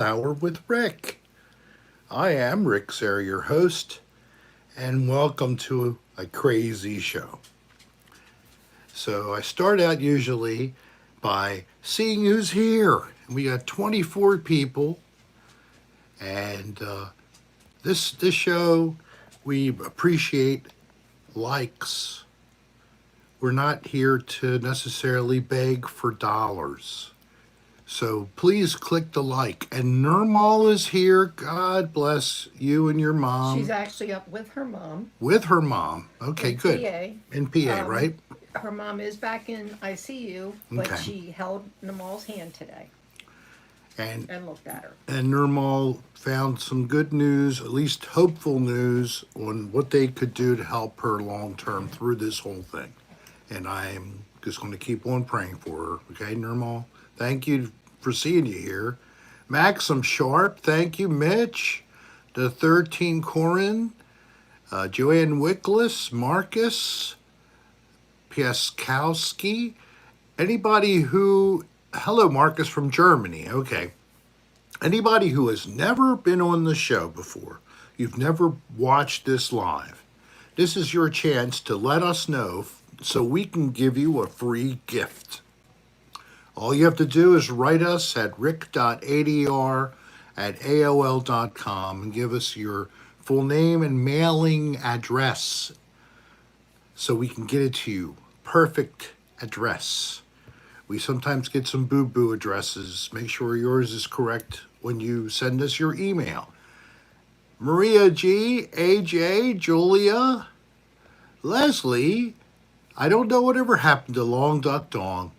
Hour with Rick. I am Rick Serra, your host, and welcome to a crazy show. So I start out usually by seeing who's here. We got 24 people, and this show we appreciate likes. We're not here to necessarily beg for dollars. So please click the like. And Nirmal is here. God bless you and your She's mom. actually up with her mom With her mom. Okay, in good. PA. In PA, Um, right? Her mom is back in ICU, but Okay. she held Namal's hand today And and looked at her. and Nirmal found some good news, at least hopeful news, on what they could do to help her long term through this whole thing. And I'm just going to keep on praying for her. Okay, Nirmal? Thank you for seeing you here. Maxim Sharp, thank you. Mitch, the 13 Corin, Joanne Wickles, Marcus, Piaskowski, anybody who, hello, Marcus from Germany. Okay. Anybody who has never been on the show before, you've never watched this live, this is your chance to let us know so we can give you a free gift. All you have to do is write us at rick.adr@aol.com and give us your full name and mailing address so we can get it to you. Perfect address. We sometimes get some boo-boo addresses. Make sure yours is correct when you send us your email. Maria G, AJ, Julia, Leslie, I don't know whatever happened to Long Duck Dong.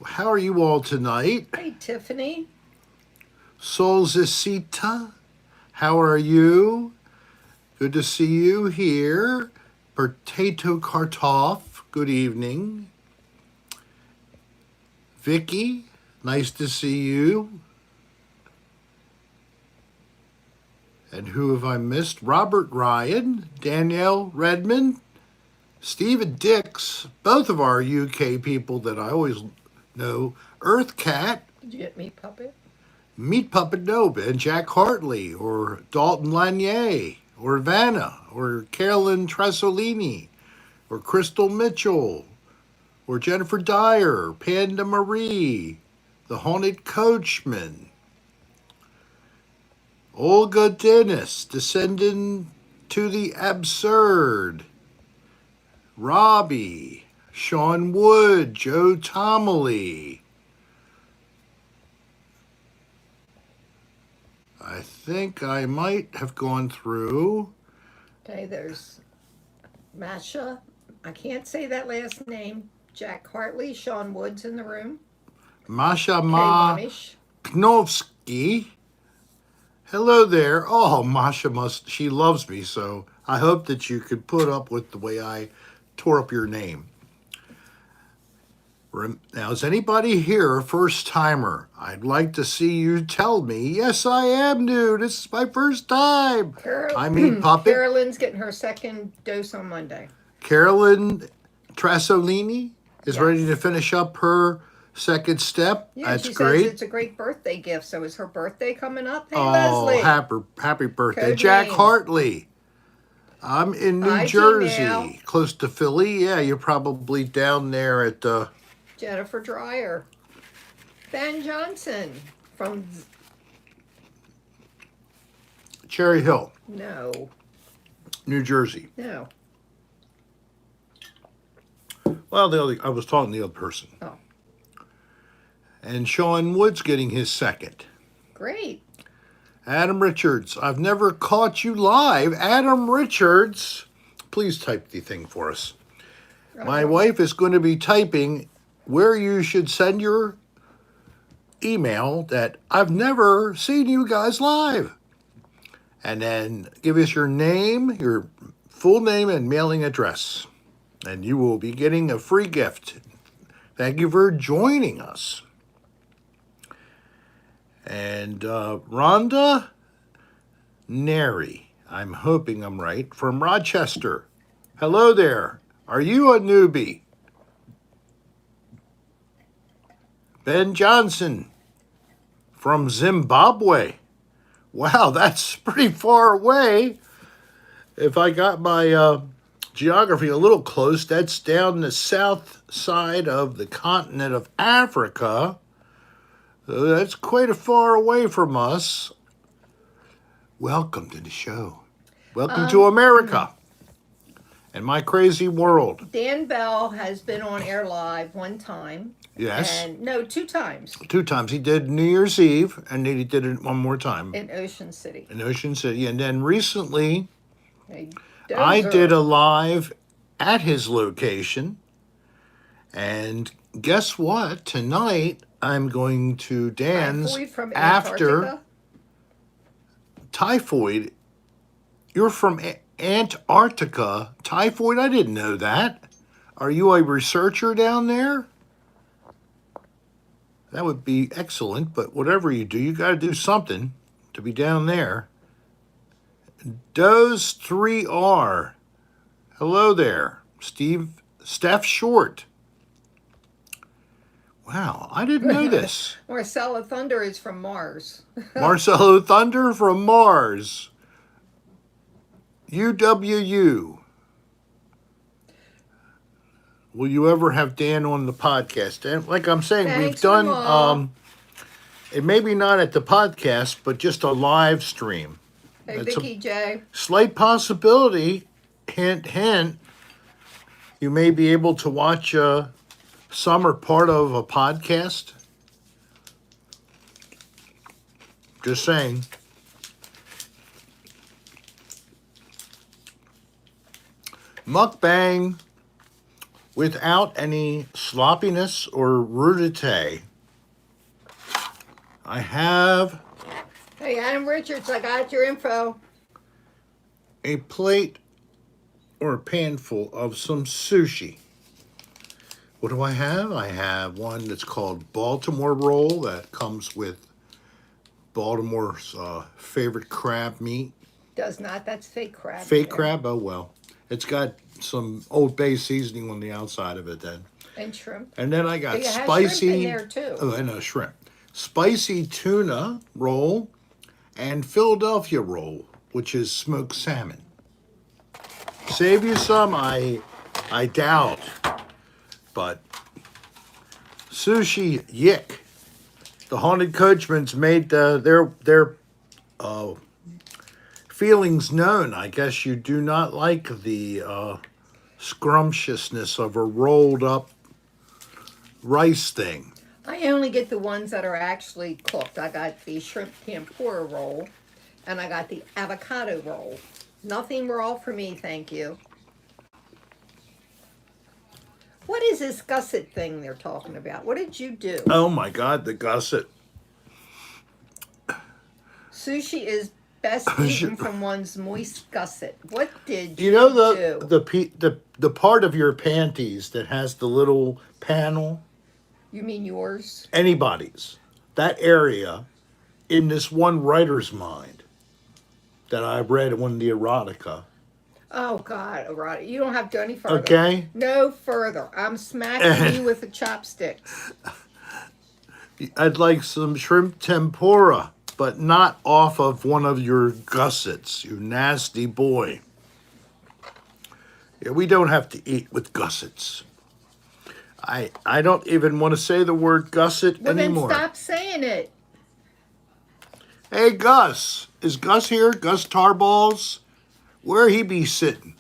How are you all tonight? Hey, Tiffany. Solzicita, how are you? Good to see you here. Potato Kartoff, good evening. Vicky, nice to see you. And who have I missed? Robert Ryan, Danielle Redmond, Stephen Dix, both of our UK people that I always know. Earth Cat, Did you get me, Puppet? Meat Puppet Nova, and Jack Hartley, or Dalton Lanier, or Vanna, or Carolyn Tresolini, or Crystal Mitchell, or Jennifer Dyer, Panda Marie, the Haunted Coachman, Olga Dennis, Descending to the Absurd, Robbie, Sean Wood, Joe Tomley. I think I might have gone through. Okay, there's Masha. I can't say that last name. Jack Hartley, Sean Woods in the room. Masha Kay Ma Wanish. Knovsky. Hello there. Oh, Masha she loves me, so I hope that you could put up with the way I tore up your name. Now, is anybody here a first timer? I'd like to see you tell me, yes, I am new. This is my first time. I mean, Puppet. Carolyn's getting her second dose on Monday. Carolyn Trasolini is ready to Yes. finish up her second step. Yeah, That's she says great. it's a great birthday gift. So is her birthday coming up? Hey, Oh, Leslie. happy birthday. Code Jack name. Hartley. I'm in New Hi, Jersey, Gmail. close to Philly. Yeah, you're probably down there at Jennifer Dreyer. Ben Johnson from Cherry Hill, no, New Jersey. no. Well, I was talking to the other person. Oh, And Sean Wood's getting his second. great. Adam Richards, I've never caught you live. Adam Richards, please type the thing for us. My wife is going to be typing where you should send your email that I've never seen you guys live. And then give us your name, your full name, and mailing address. And you will be getting a free gift. Thank you for joining us. And Rhonda Neri, I'm hoping I'm right, from Rochester. Hello there. Are you a newbie? Ben Johnson from Zimbabwe. Wow, that's pretty far away. If I got my geography a little close, that's down the south side of the continent of Africa. So that's quite a far away from us. Welcome to the show. Welcome to America and my crazy world. Dan Bell has been on air live one time. Yes. And no, 2 times. 2 times. He did New Year's Eve, and then he did it one more time. In Ocean City. In Ocean City. And then recently, Hey, I did a live at his location. And guess what? Tonight, I'm going to Dan's Typhoid from after Antarctica? Typhoid. You're from Antarctica. Typhoid? I didn't know that. Are you a researcher down there? That would be excellent, but whatever you do, you got to do something to be down there. Doze 3R. Hello there, Steph Short. Wow, I didn't know this. Marcella Thunder is from Mars. Marcelo Thunder from Mars. UWU. Will you ever have Dan on the podcast? And like I'm saying, we've Thanks, done, Mom. it may be not at the podcast, but just a live stream. Hey, It's Vicky J. Slight possibility, hint, hint, you may be able to watch some or part of a podcast. Just saying. Mukbang without any sloppiness or rudité. I have Hey, Adam Richards, I got your info. a plate or a pan full of some sushi. What do I have? I have one that's called Baltimore roll that comes with Baltimore's favorite crab meat. Does not. That's fake crab. Fake there. crab? Oh, well. It's got some Old Bay seasoning on the outside of it then. And shrimp. And then I got It has spicy. shrimp in there, too. Oh, I know, shrimp. Spicy tuna roll and Philadelphia roll, which is smoked salmon. Save you some, I doubt. But Sushi Yick. The Haunted Coachman's made their feelings known. I guess you do not like the scrumptiousness of a rolled up rice thing. I only get the ones that are actually cooked. I got the shrimp tempura roll, and I got the avocado roll. Nothing raw for me, thank you. What is this gusset thing they're talking about? What did you do? Oh my God, the gusset. Sushi is best eaten from one's moist gusset. What did you You know do? the part of your panties that has the little panel? You mean yours? Anybody's. That area in this one writer's mind that I read on the erotica. Oh, God, erotic. You don't have to go any further. Okay. No further. I'm smacking you with the chopsticks. I'd like some shrimp tempura, but not off of one of your gussets, you nasty boy. Yeah, we don't have to eat with gussets. I don't even want to say the word gusset Well, anymore. then stop saying it. Hey, Gus. Is Gus here? Gus Tarballs? Where he be sitting?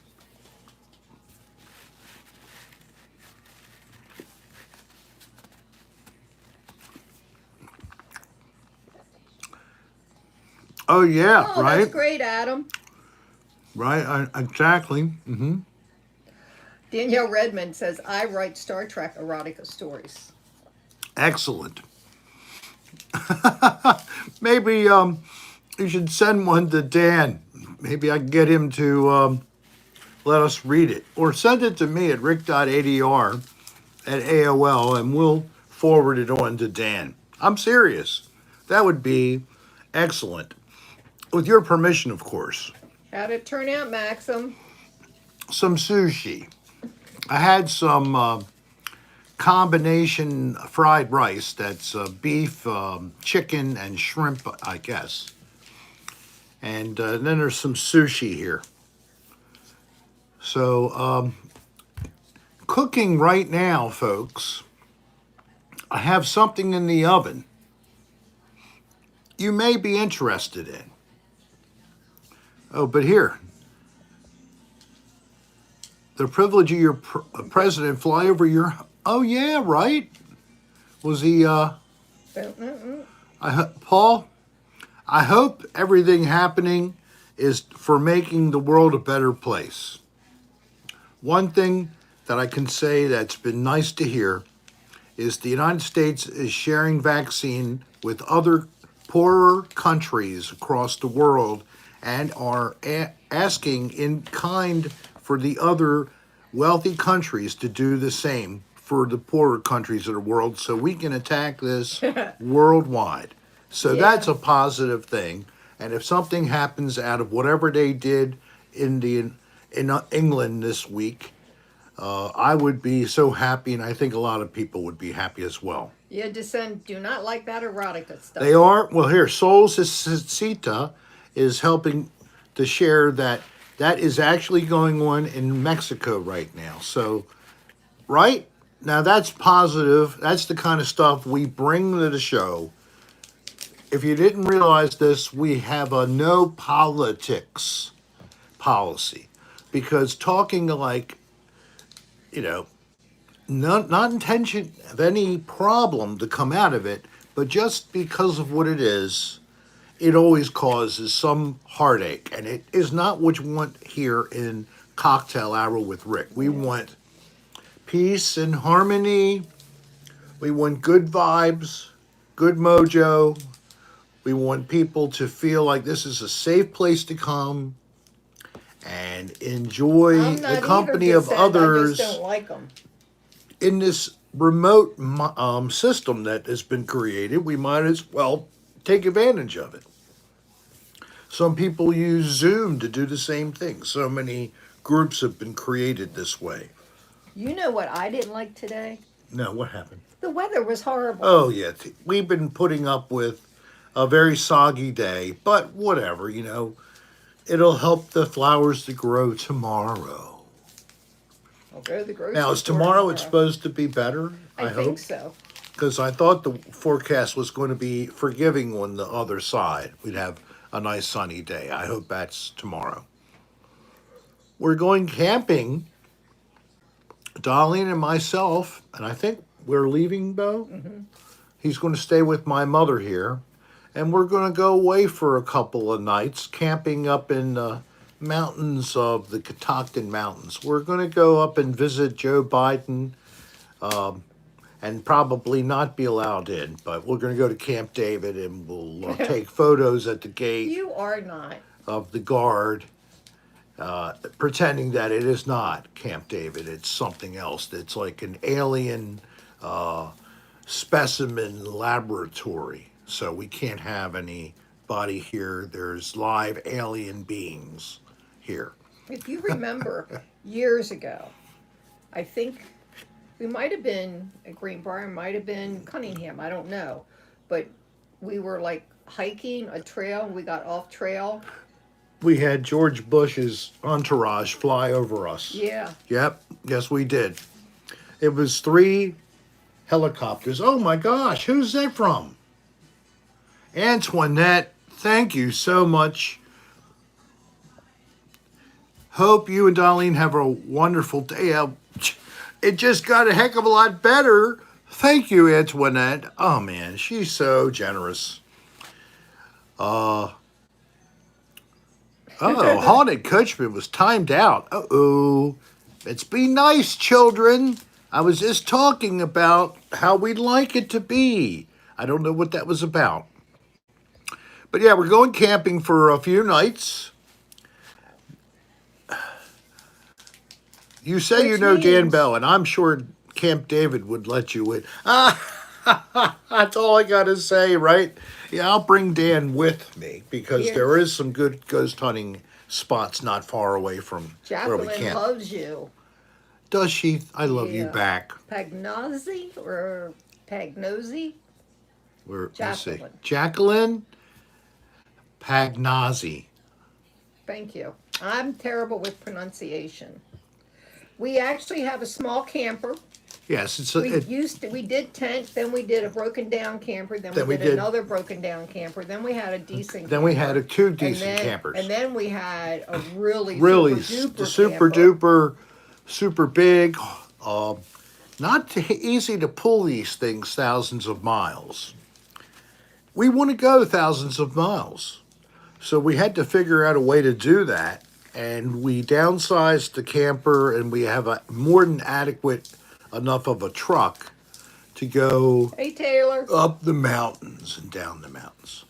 Oh, yeah, Oh, right? that's great, Adam. Right, exactly. Mm-hmm. Danielle Redmond says, I write Star Trek erotica stories. Excellent. Maybe you should send one to Dan. Maybe I can get him to let us read it. Or send it to me at rick.adr@AOL, and we'll forward it on to Dan. I'm serious. That would be excellent. With your permission, of course. How'd it turn out, Maxim? Some sushi. I had some combination fried rice that's beef, chicken, and shrimp, I guess. And then there's some sushi here. So, cooking right now, folks, I have something in the oven you may be interested in. Oh, but here, the privilege of your president fly over your. Oh yeah, right. Was he? Paul. I hope everything happening is for making the world a better place. One thing that I can say that's been nice to hear is the United States is sharing vaccine with other poorer countries across the world and are asking in kind for the other wealthy countries to do the same for the poorer countries of the world so we can attack this worldwide. So that's a positive thing. And if something happens out of whatever they did in England this week, I would be so happy, and I think a lot of people would be happy as well. Yeah, Descend do not like that erotica stuff. They are. Well, here, Souls Cita is helping to share that is actually going on in Mexico right now. So, right? Now, that's positive. That's the kind of stuff we bring to the show. If you didn't realize this, we have a no politics policy. Because talking like, not intention of any problem to come out of it, but just because of what it is, it always causes some heartache. And it is not what you want here in Cocktail Hour with Rick. We want peace and harmony. We want good vibes, good mojo. We want people to feel like this is a safe place to come and enjoy the company of others. I just don't like them. In this remote system that has been created, we might as well take advantage of it. Some people use Zoom to do the same thing. So many groups have been created this way. You know what I didn't like today? No, what happened? The weather was horrible. Oh, yeah. We've been putting up with a very soggy day, but whatever, it'll help the flowers to grow tomorrow. Okay, the grocery Now, is tomorrow it's supposed to be better? I think so. Because I thought the forecast was going to be forgiving on the other side. We'd have a nice sunny day. I hope that's tomorrow. We're going camping, Darlene and myself, and I think we're leaving, Bo. Mm-hmm. He's going to stay with my mother here. And we're going to go away for a couple of nights, camping up in the mountains of the Catoctin Mountains. We're going to go up and visit Joe Biden and probably not be allowed in. But we're going to go to Camp David and we'll take photos at the gate. You are not. Of the guard, pretending that it is not Camp David. It's something else. It's like an alien specimen laboratory. So we can't have anybody here. There's live alien beings here. If you remember years ago, I think we might have been at Greenbrier, might have been Cunningham, I don't know. But we were like hiking a trail. We got off trail. We had George Bush's entourage fly over us. Yeah. Yep. Yes, we did. It was 3 helicopters. Oh my gosh, who's that from? Antoinette, thank you so much. Hope you and Darlene have a wonderful day. It just got a heck of a lot better. Thank you, Antoinette. Oh, man, she's so generous. Haunted Coachman was timed out. Uh-oh. It's be nice, children. I was just talking about how we'd like it to be. I don't know what that was about. But yeah, we're going camping for a few nights. You say you know Dan Bell, and I'm sure Camp David would let you in. That's all I got to say, right? Yeah, I'll bring Dan with me because there is some good ghost hunting spots not far away from where we camp. Jacqueline loves you. Does she? I love you Yeah. back. Pagnozzi or Pagnosi? Let's see. Jacqueline. Jacqueline Pagnozzi. Thank you. I'm terrible with pronunciation. We actually have a small camper. Yes, We did tent, then we did a broken down camper, then Then we we did did- another broken down camper, then we had a decent then we camper, had two and decent then campers. and then we had a really Really, super the duper super camper. duper, super big. Not easy to pull these things thousands of miles. We want to go thousands of miles. So we had to figure out a way to do that. And we downsized the camper, and we have a more than adequate enough of a truck to go Hey Taylor. up the mountains and down the mountains.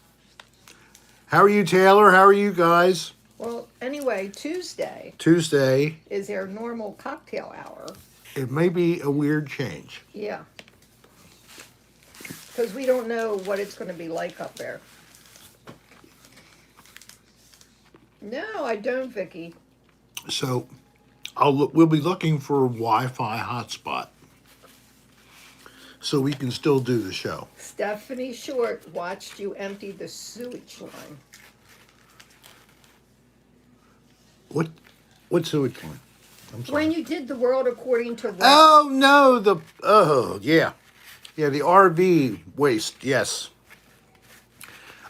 How are you, Taylor? How are you guys? Well, anyway, Tuesday Tuesday. is our normal cocktail hour. It may be a weird change. Yeah. Because we don't know what it's going to be like up there. No, I don't, Vicky. So we'll be looking for a Wi-Fi hotspot so we can still do the show. Stephanie Short watched you empty the sewage line. What's sewage line? I'm sorry. When you did the world according to Rob. Oh no, the RV waste. Yes,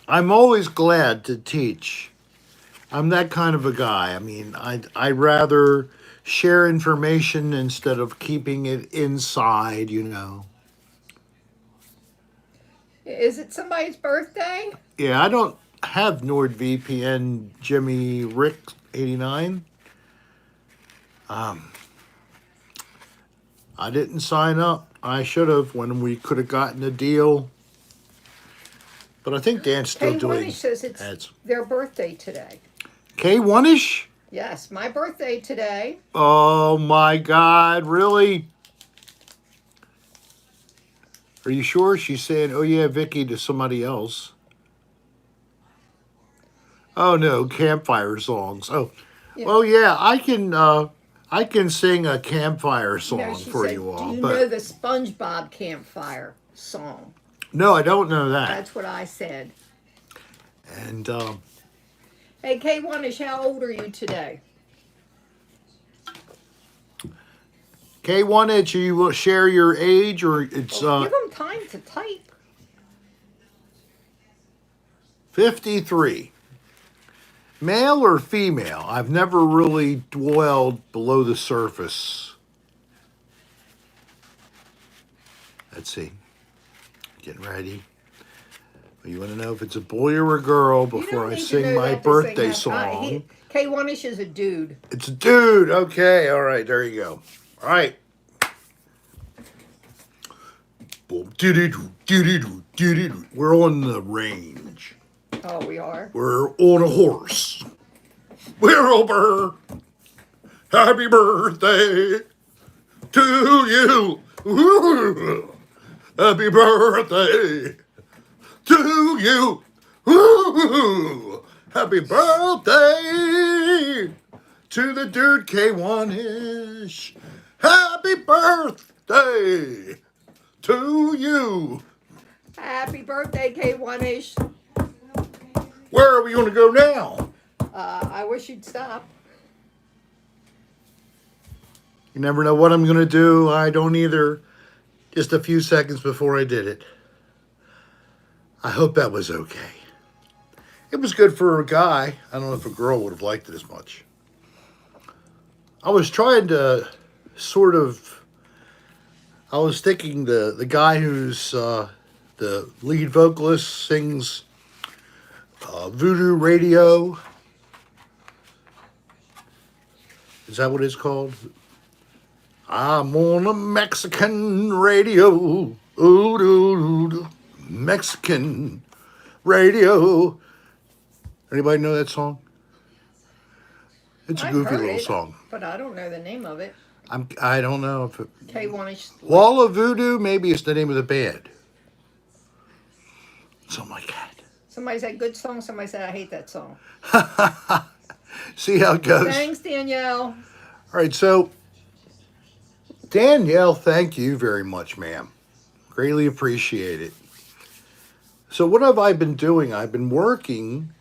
I'm always glad to teach. I'm that kind of a guy. I mean, I'd rather share information instead of keeping it inside. Is it somebody's birthday? Yeah, I don't have NordVPN Jimmy Rick 89. I didn't sign up. I should have when we could have gotten a deal. But I think Dan's still doing K1ish says it's ads. their birthday today. K1ish? Yes, my birthday today. Oh my God, really? Are you sure? She's saying, oh yeah, Vicky to somebody else. Oh no, campfire songs. Oh, Yeah. well yeah, I can sing a campfire song No, she for said, you all. do you but know the SpongeBob campfire song? no, I don't know that. That's what I said. And Hey, K1ish, how old are you today? K1H, you will share your age or it's Well, give them time to type. 53. Male or female? I've never really dwelled below the surface. Let's see. Getting ready. You want to know if it's a boy or a girl You before don't I need to sing know my that to birthday sing that. song? K1ish is a dude. It's a dude. Okay. All right. There you go. All right. Boom. Do-do-do-do-do-do-do. We're on the range. Oh, we are? We're on a horse. We're over. Happy birthday to you. Ooh. Happy birthday to you. Ooh. Happy birthday to the dude K1ish. Happy birthday to you. Happy birthday, K1ish. Where are we going to go now? I wish you'd stop. You never know what I'm going to do. I don't either. Just a few seconds before I did it. I hope that was okay. It was good for a guy. I don't know if a girl would have liked it as much. I was trying to sort of... I was thinking the guy who's the lead vocalist sings Voodoo Radio. Is that what it's called? I'm on a Mexican radio. Ooh, doo, doo, doo. Mexican radio. Anybody know that song? It's a I've goofy heard little it, song. but I don't know the name of it. I don't know if it... K1ish. Wall of Voodoo, maybe it's the name of the band. Something like that. Somebody said good song. Somebody said I hate that song. See how it goes. Thanks, Danielle. All right, so Danielle, thank you very much, ma'am. Greatly appreciate it. So, what have I been doing? I've been working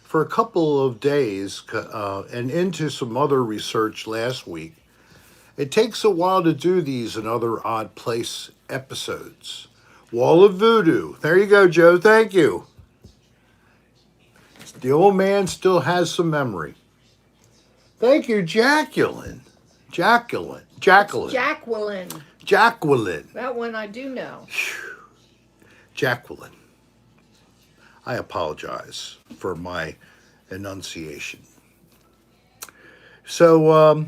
for a couple of days and into some other research last week. It takes a while to do these and other odd place episodes. Wall of Voodoo. There you go, Joe. Thank you. The old man still has some memory. Thank you, Jacqueline. Jacqueline. Jacqueline. Jacqueline. Jacqueline. That one I do know. Jacqueline. I apologize for my enunciation. So,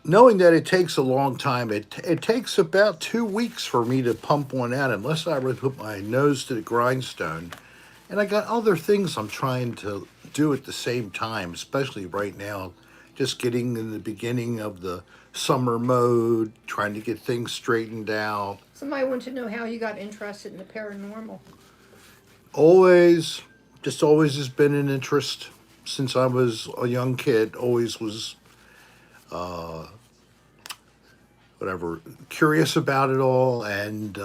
knowing that it takes a long time, it takes about 2 weeks for me to pump one out unless I would put my nose to the grindstone. And I got other things I'm trying to do at the same time, especially right now, just getting in the beginning of the summer mode, trying to get things straightened out. Somebody wants to know how you got interested in the paranormal. Always, just always has been an interest since I was a young kid. Always was, whatever, curious about it all. And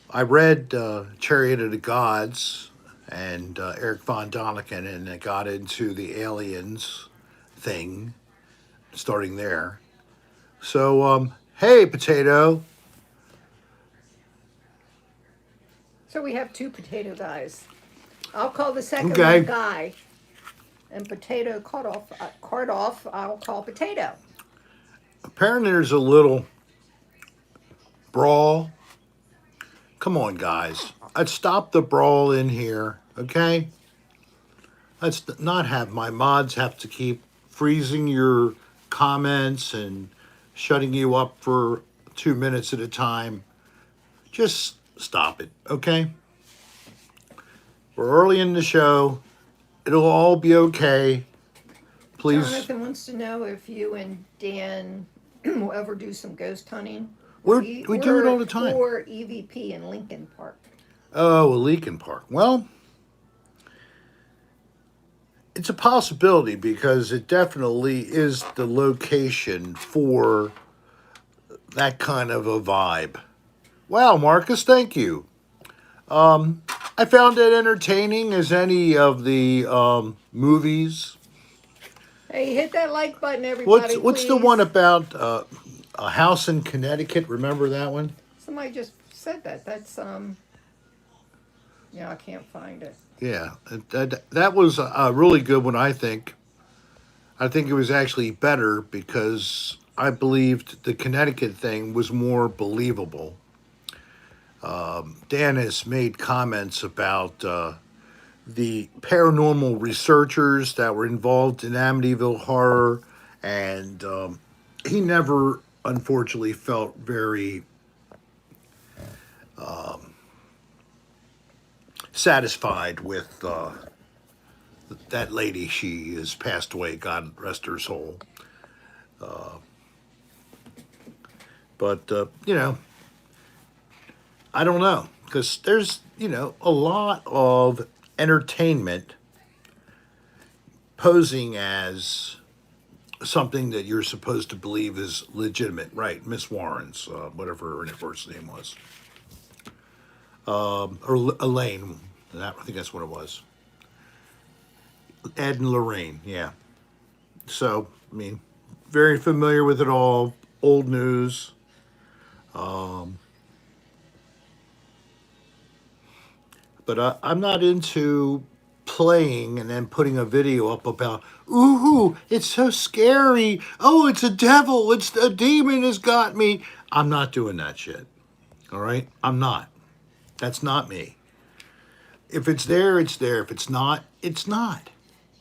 I read Chariot of the Gods and Eric von Däniken, and I got into the aliens thing, starting there. So, hey, Potato. So we have two potato guys. I'll call the second Okay. one Guy. And Potato cart off, I'll call Potato. Apparently there's a little brawl. Come on, guys. Let's stop the brawl in here, okay? Let's not have my mods have to keep freezing your comments and shutting you up for 2 minutes at a time. Just stop it, okay? We're early in the show. It'll all be okay. Please. Jonathan wants to know if you and Dan will ever do some ghost hunting. We do it all the time. Or EVP in Lincoln Park. Oh, Lincoln Park. Well, it's a possibility because it definitely is the location for that kind of a vibe. Wow, Marcus, thank you. I found it entertaining as any of the movies. Hey, hit that like button, everybody. What's the please. one about a house in Connecticut? Remember that one? Somebody just said that. That's yeah, I can't find it. Yeah, that was a really good one, I think. I think it was actually better because I believed the Connecticut thing was more believable. Dan has made comments about the paranormal researchers that were involved in Amityville Horror, and he never, unfortunately, felt very satisfied with that lady. She has passed away, God rest her soul. But I don't know, because there's, a lot of entertainment posing as something that you're supposed to believe is legitimate. Right, Miss Warren's, whatever her first name was. Or Elaine, I think that's what it was. Ed and Lorraine, yeah. So, I mean, very familiar with it all, old news. But I'm not into playing and then putting a video up about, ooh, it's so scary. Oh, it's a devil. It's a demon has got me. I'm not doing that shit. All right? I'm not. That's not me. If it's there, it's there. If it's not, it's not.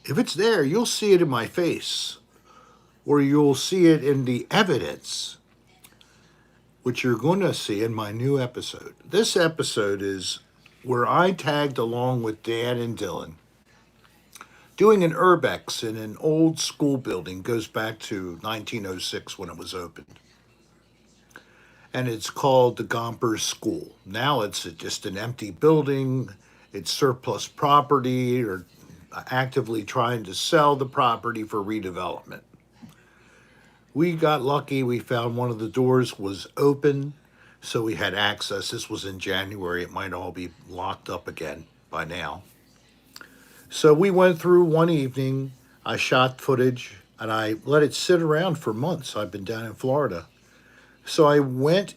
If it's there, you'll see it in my face, or you'll see it in the evidence, which you're going to see in my new episode. This episode is where I tagged along with Dan and Dylan, doing an Urbex in an old school building, goes back to 1906 when it was opened. And it's called the Gompers School. Now it's just an empty building. It's surplus property, or actively trying to sell the property for redevelopment. We got lucky. We found one of the doors was open, so we had access. This was in January. It might all be locked up again by now. So we went through one evening. I shot footage and I let it sit around for months. I've been down in Florida. So I went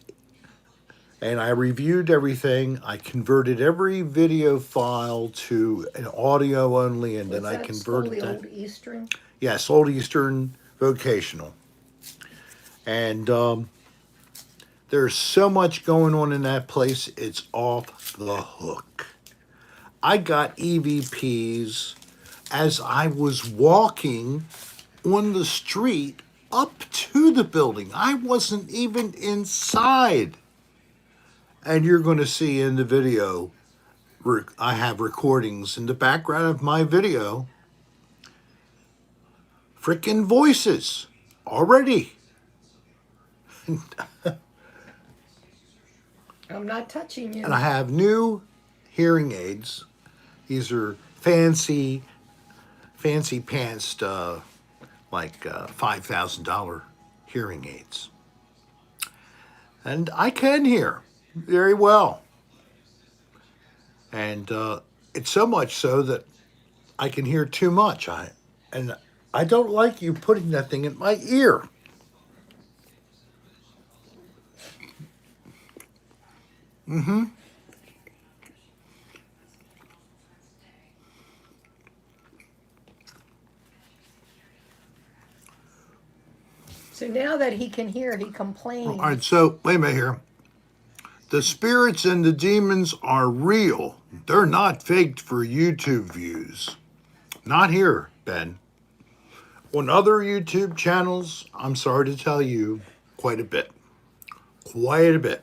and I reviewed everything. I converted every video file to an audio only, and Was then I that still converted the that. old Eastern? Yes, Old Eastern Vocational. And there's so much going on in that place, it's off the hook. I got EVPs as I was walking on the street up to the building. I wasn't even inside. And you're going to see in the video, I have recordings in the background of my video, frickin' voices already. I'm not touching you. And I have new hearing aids. These are fancy pants, like $5,000 hearing aids. And I can hear very well. And it's so much so that I can hear too much. And I don't like you putting that thing in my ear. Mm-hmm. So now that he can hear, he complains. All right, so wait a minute here. The spirits and the demons are real. They're not faked for YouTube views. Not here, Ben. On other YouTube channels, I'm sorry to tell you, quite a bit. Quite a bit.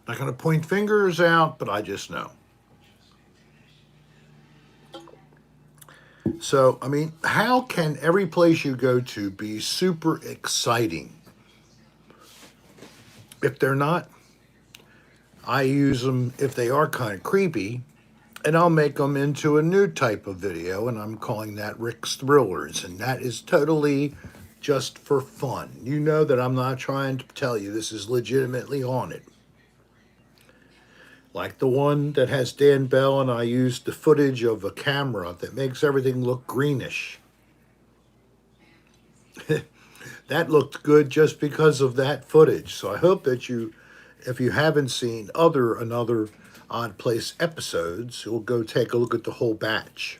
Not going to point fingers out, but I just know. So, I mean, how can every place you go to be super exciting? If they're not, I use them if they are kind of creepy, and I'll make them into a new type of video, and I'm calling that Rick's Thrillers, and that is totally just for fun. You know that I'm not trying to tell you this is legitimately haunted. Like the one that has Dan Bell, and I used the footage of a camera that makes everything look greenish. That looked good just because of that footage. So I hope that you, if you haven't seen another Odd Place episodes, you'll go take a look at the whole batch.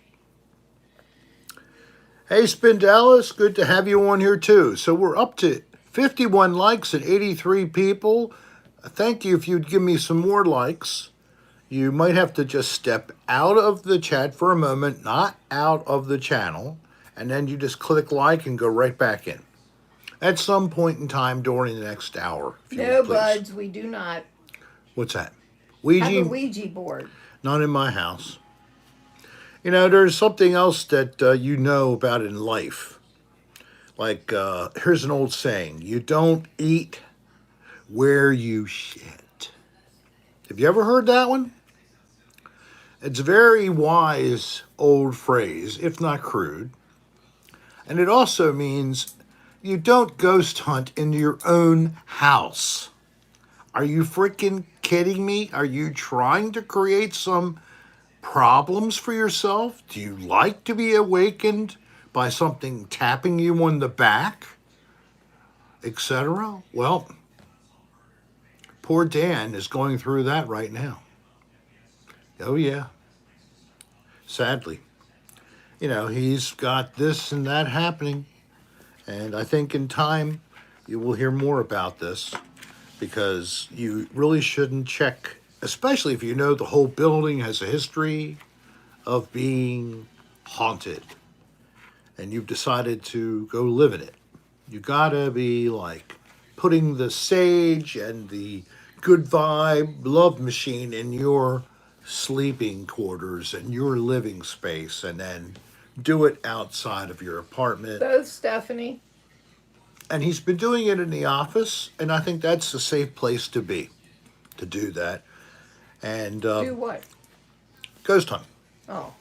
Hey, Spin Dallas, good to have you on here too. So we're up to 51 likes and 83 people. Thank you if you'd give me some more likes. You might have to just step out of the chat for a moment, not out of the channel, and then you just click like and go right back in. At some point in time during the next hour. No, buds, we do not. What's that? Have a Ouija board. Not in my house. You know, there's something else that you know about in life. Like, here's an old saying. You don't eat where you shit. Have you ever heard that one? It's a very wise old phrase, if not crude. And it also means you don't ghost hunt in your own house. Are you freaking kidding me? Are you trying to create some problems for yourself? Do you like to be awakened by something tapping you on the back, etc.? Well, poor Dan is going through that right now. Oh, yeah. Sadly. You know, he's got this and that happening. And I think in time you will hear more about this, because you really shouldn't check, especially if you know the whole building has a history of being haunted and you've decided to go live in it. You gotta be like putting the sage and the good vibe love machine in your sleeping quarters and your living space, and then do it outside of your apartment. Both, Stephanie. And he's been doing it in the office, and I think that's a safe place to be, to do that. And do what? Ghost hunt. Oh.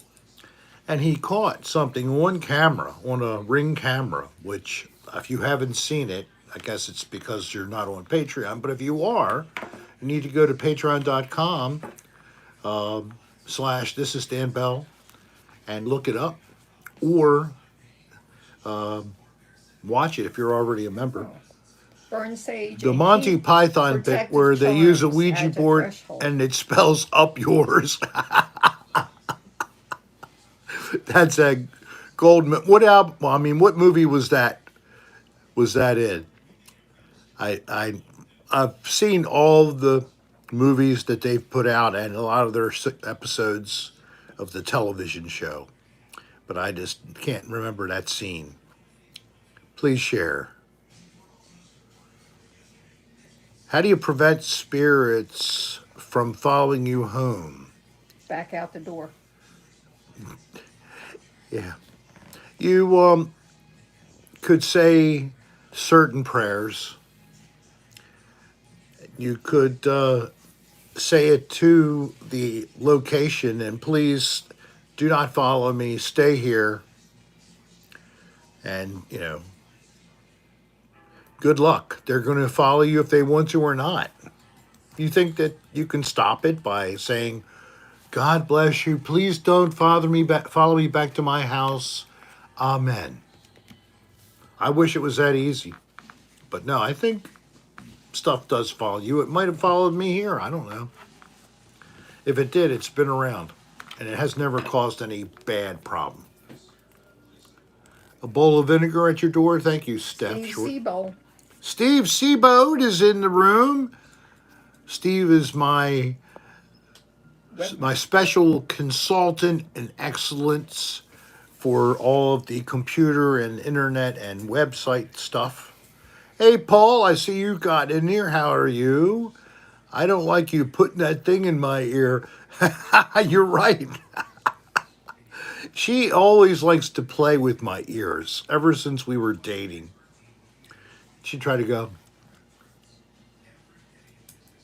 And he caught something on camera, on a Ring camera, which If you haven't seen it, I guess it's because you're not on Patreon. But if you are, you need to go to patreon.com / This is Dan Bell and look it up, or watch it if you're already a member. Burn sage. The and Monty keep Python bit protective where they use a charms Ouija at the board threshold. and it spells up yours. That's a gold. What album? Well, I mean, what movie was that? Was that in? I've seen all the movies that they've put out and a lot of their episodes of the television show, but I just can't remember that scene. Please share. How do you prevent spirits from following you home? Back out the door. Yeah. You could say certain prayers. You could say it to the location and please do not follow me, stay here. And, good luck. They're going to follow you if they want to or not. You think that you can stop it by saying, God bless you. Please don't follow me back to my house. Amen. I wish it was that easy. But no, I think stuff does follow you. It might have followed me here. I don't know. If it did, it's been around. And it has never caused any bad problem. A bowl of vinegar at your door. Thank you, Steph. Steve Seabold. Steve Seabold is in the room. Steve is my special consultant in excellence for all of the computer and internet and website stuff. Hey, Paul, I see you got in here. How are you? I don't like you putting that thing in my ear. You're right. She always likes to play with my ears ever since we were dating. She'd try to go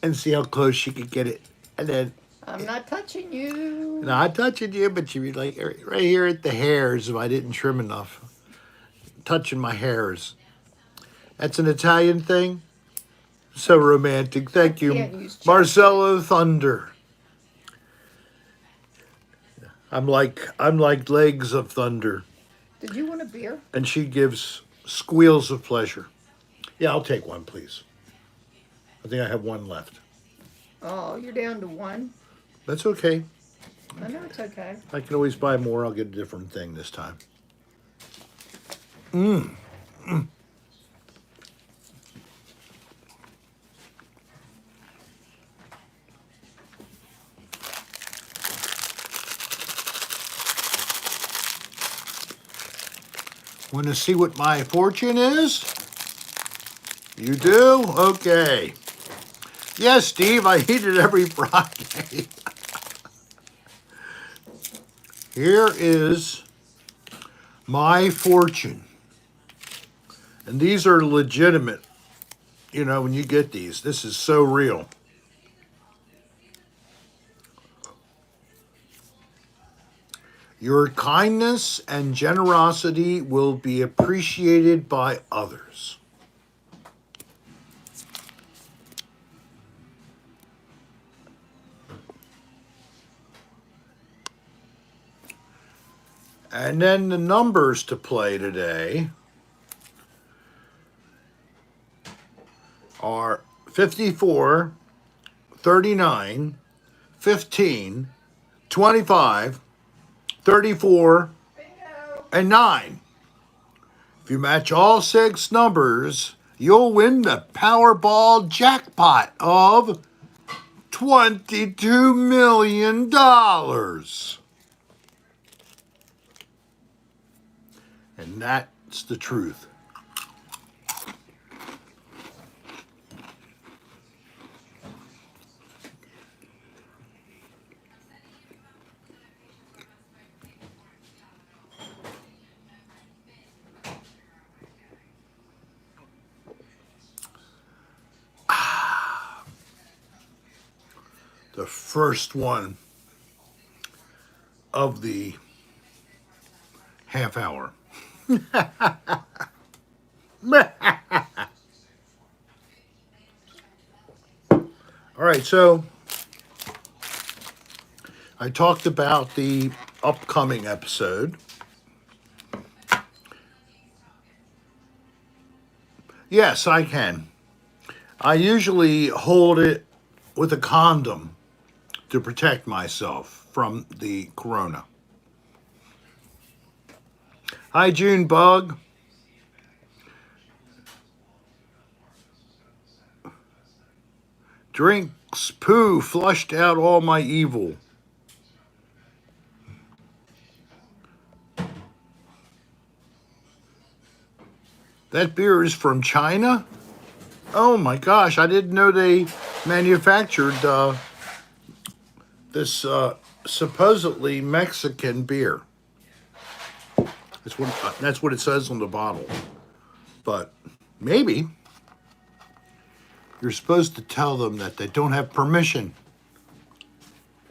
and see how close she could get it. And then, I'm not touching you. not touching you, but she'd be like right here at the hairs if I didn't trim enough. Touching my hairs. That's an Italian thing? So romantic. Thank can't you, use chopsticks. Marcelo Thunder. I'm like legs of thunder. Did you want a beer? And she gives squeals of pleasure. Yeah, I'll take one, please. I think I have one left. Oh, you're down to one. That's okay. I know it's okay. I can always buy more. I'll get a different thing this time. Want to see what my fortune is? You do? Okay. Yes, Steve, I eat it every Friday. Here is my fortune. And these are legitimate. You know, when you get these, this is so real. Your kindness and generosity will be appreciated by others. And then the numbers to play today are 54, 39, 15, 25, 34, Bingo. and 9. If you match all 6 numbers, you'll win the Powerball jackpot of $22 million. And that's the truth. The first one of the half hour. All right, so I talked about the upcoming episode. Yes, I can. I usually hold it with a condom to protect myself from the corona. Hi, June Bug. Drinks poo flushed out all my evil. That beer is from China? Oh my gosh, I didn't know they manufactured this supposedly Mexican beer. That's what it says on the bottle. But maybe you're supposed to tell them that they don't have permission.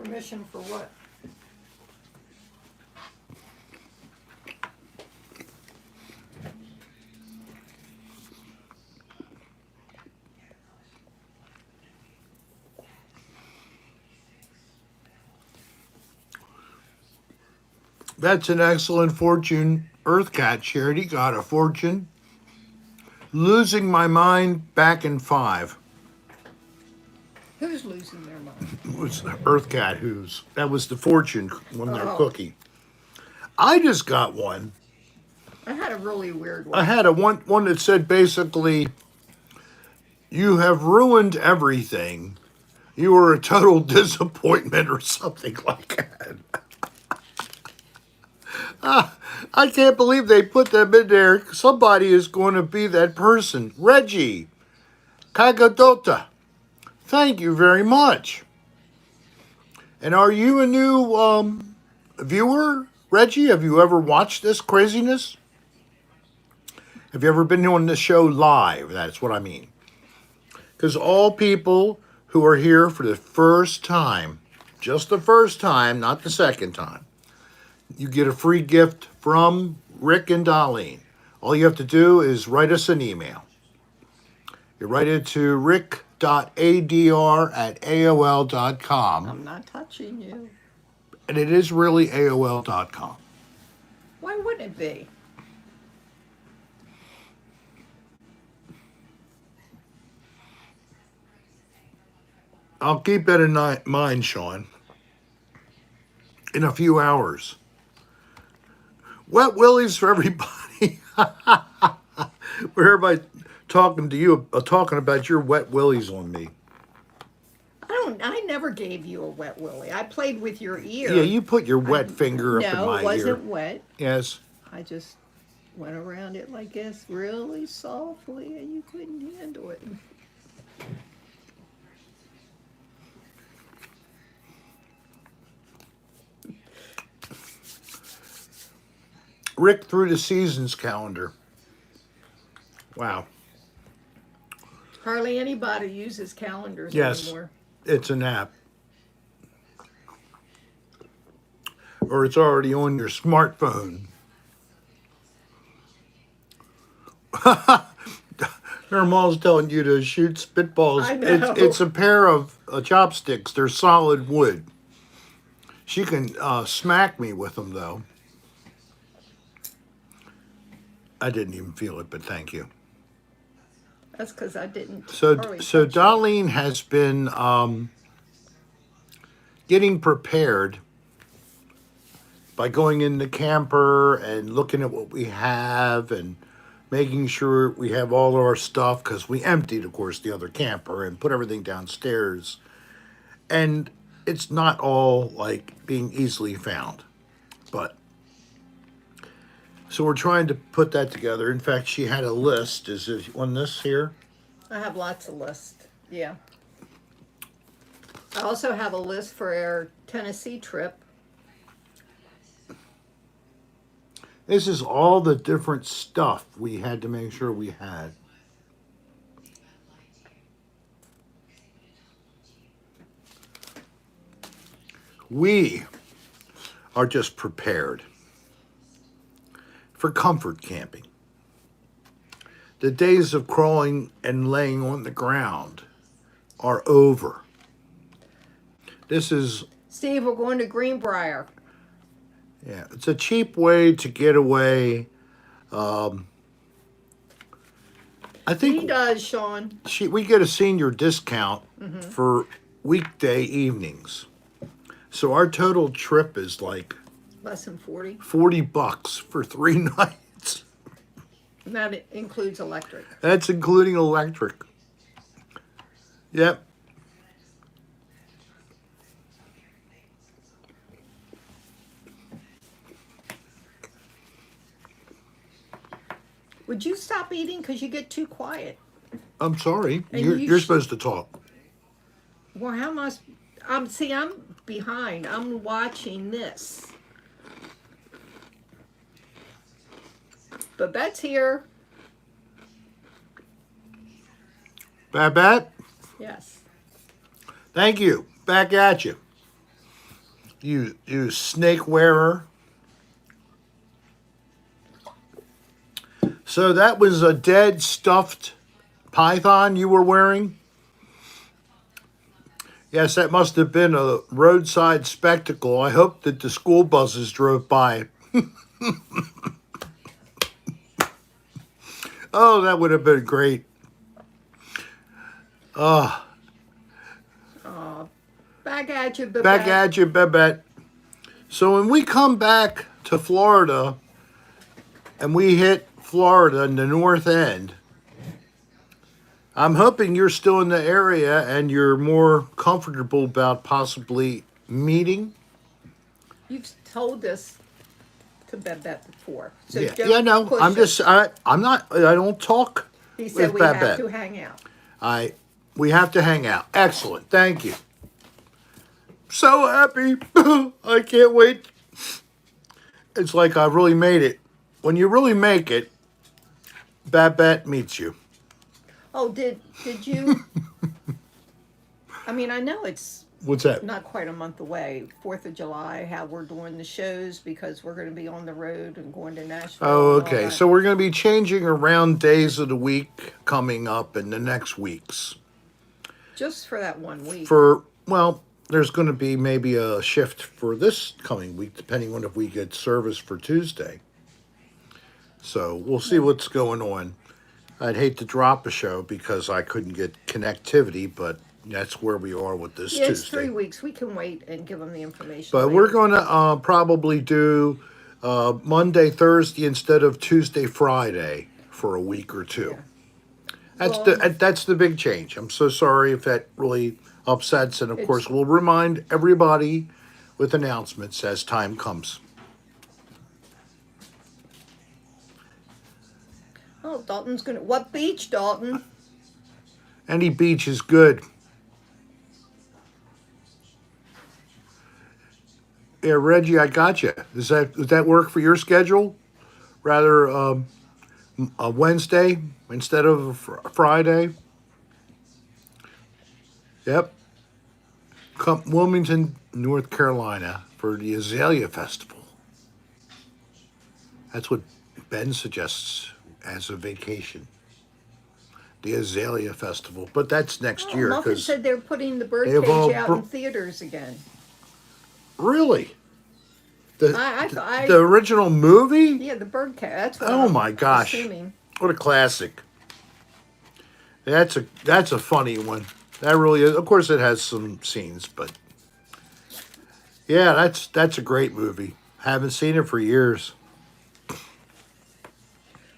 Permission for what? That's an excellent fortune. Earth Cat shared. He got a fortune. Losing my mind back in 5. Who's losing their mind? It was Earth Cat who's that was the fortune on their Oh. cookie. I just got one. I had a really weird I one. had a one that said basically, "You have ruined everything. You are a total disappointment," or something like that. I can't believe they put them in there. Somebody is going to be that person. Reggie Kagadota. Thank you very much. And are you a new viewer, Reggie? Have you ever watched this craziness? Have you ever been on this show live? That's what I mean. Because all people who are here for the first time, just the first time, not the second time, you get a free gift from Rick and Darlene. All you have to do is write us an email. You write it to rick.adr@aol.com. I'm not touching you. And it is really AOL.com. Why wouldn't it be? I'll keep that in mind, Sean. In a few hours. Wet willies for everybody. Where everybody talking to you, talking about your wet willies on me. I never gave you a wet willy. I played with your ear. Yeah, you put your wet finger up in No, my it wasn't ear. wet. Yes. I just went around it like this really softly and you couldn't handle it. Rick through the seasons calendar. Wow. Hardly anybody uses calendars Yes. anymore. It's an app. Or it's already on your smartphone. Normal's telling you to shoot spitballs. I know. It's a pair of chopsticks. They're solid wood. She can smack me with them, though. I didn't even feel it, but thank you. That's because I didn't. So hardly touch it. Darlene has been getting prepared by going in the camper and looking at what we have and making sure we have all of our stuff, because we emptied, of course, the other camper and put everything downstairs. And it's not all like being easily found. But so we're trying to put that together. In fact, she had a list. Is it on this here? I have lots of lists. Yeah. I also have a list for our Tennessee trip. This is all the different stuff we had to make sure we had. We are just prepared for comfort camping. The days of crawling and laying on the ground are over. This is, Steve, we're going to Greenbrier. yeah, it's a cheap way to get away. I He think does, Sean. we get a senior discount for weekday evenings. So our total trip is like Less than 40. $40 for 3 nights. And that includes electric. That's including electric. Yep. Would you stop eating because you get too quiet? I'm sorry. And You're supposed to talk. Well, how much? See, I'm behind. I'm watching this. Babette's here. Babette, Yes. thank you. Back at you. You snake wearer. So that was a dead stuffed python you were wearing? Yes, that must have been a roadside spectacle. I hope that the school buses drove by. Oh, that would have been great. Back at you, Babette. Back at you, Babette. So when we come back to Florida and we hit Florida in the north end, I'm hoping you're still in the area and you're more comfortable about possibly meeting. You've told this to Babette before. So Yeah, don't yeah, no, push I'm it. just, I'm not, I don't talk He said with we have Babette. to hang out. We have to hang out. Excellent, thank you. So happy. I can't wait. It's like I really made it. When you really make it, Babette meets you. Oh, did you? I mean, I know it's What's that? not quite a month away. 4th of July, how we're doing the shows because we're going to be on the road and going to Nashville. Oh, and all okay. that. So we're going to be changing around days of the week coming up in the next weeks. Just for that 1 week. Well, there's going to be maybe a shift for this coming week, depending on if we get service for Tuesday. So we'll see what's going on. I'd hate to drop a show because I couldn't get connectivity, but that's where we are with this Yeah, it's Tuesday. 3 weeks. We can wait and give them the information. But later. we're going to probably do Monday, Thursday instead of Tuesday, Friday for a week or two. Yeah. That's the big change. I'm so sorry if that really upsets, and of It's- course we'll remind everybody with announcements as time comes. Oh, Dalton's gonna. What beach, Dalton? Any beach is good. Yeah, Reggie, I got you. Does that work for your schedule? Rather a Wednesday instead of a Friday? Yep. Come Wilmington, North Carolina for the Azalea Festival. That's what Ben suggests as a vacation. The Azalea Festival. But that's next year. Muffin 'Cause said they're putting the they've all birdcage out bro- in theaters again. Really? The, I the original movie? Yeah, the birdcage. That's what Oh I'm my gosh. assuming. What a classic. That's a funny one. That really is. Of course it has some scenes, but yeah, that's a great movie. Haven't seen it for years.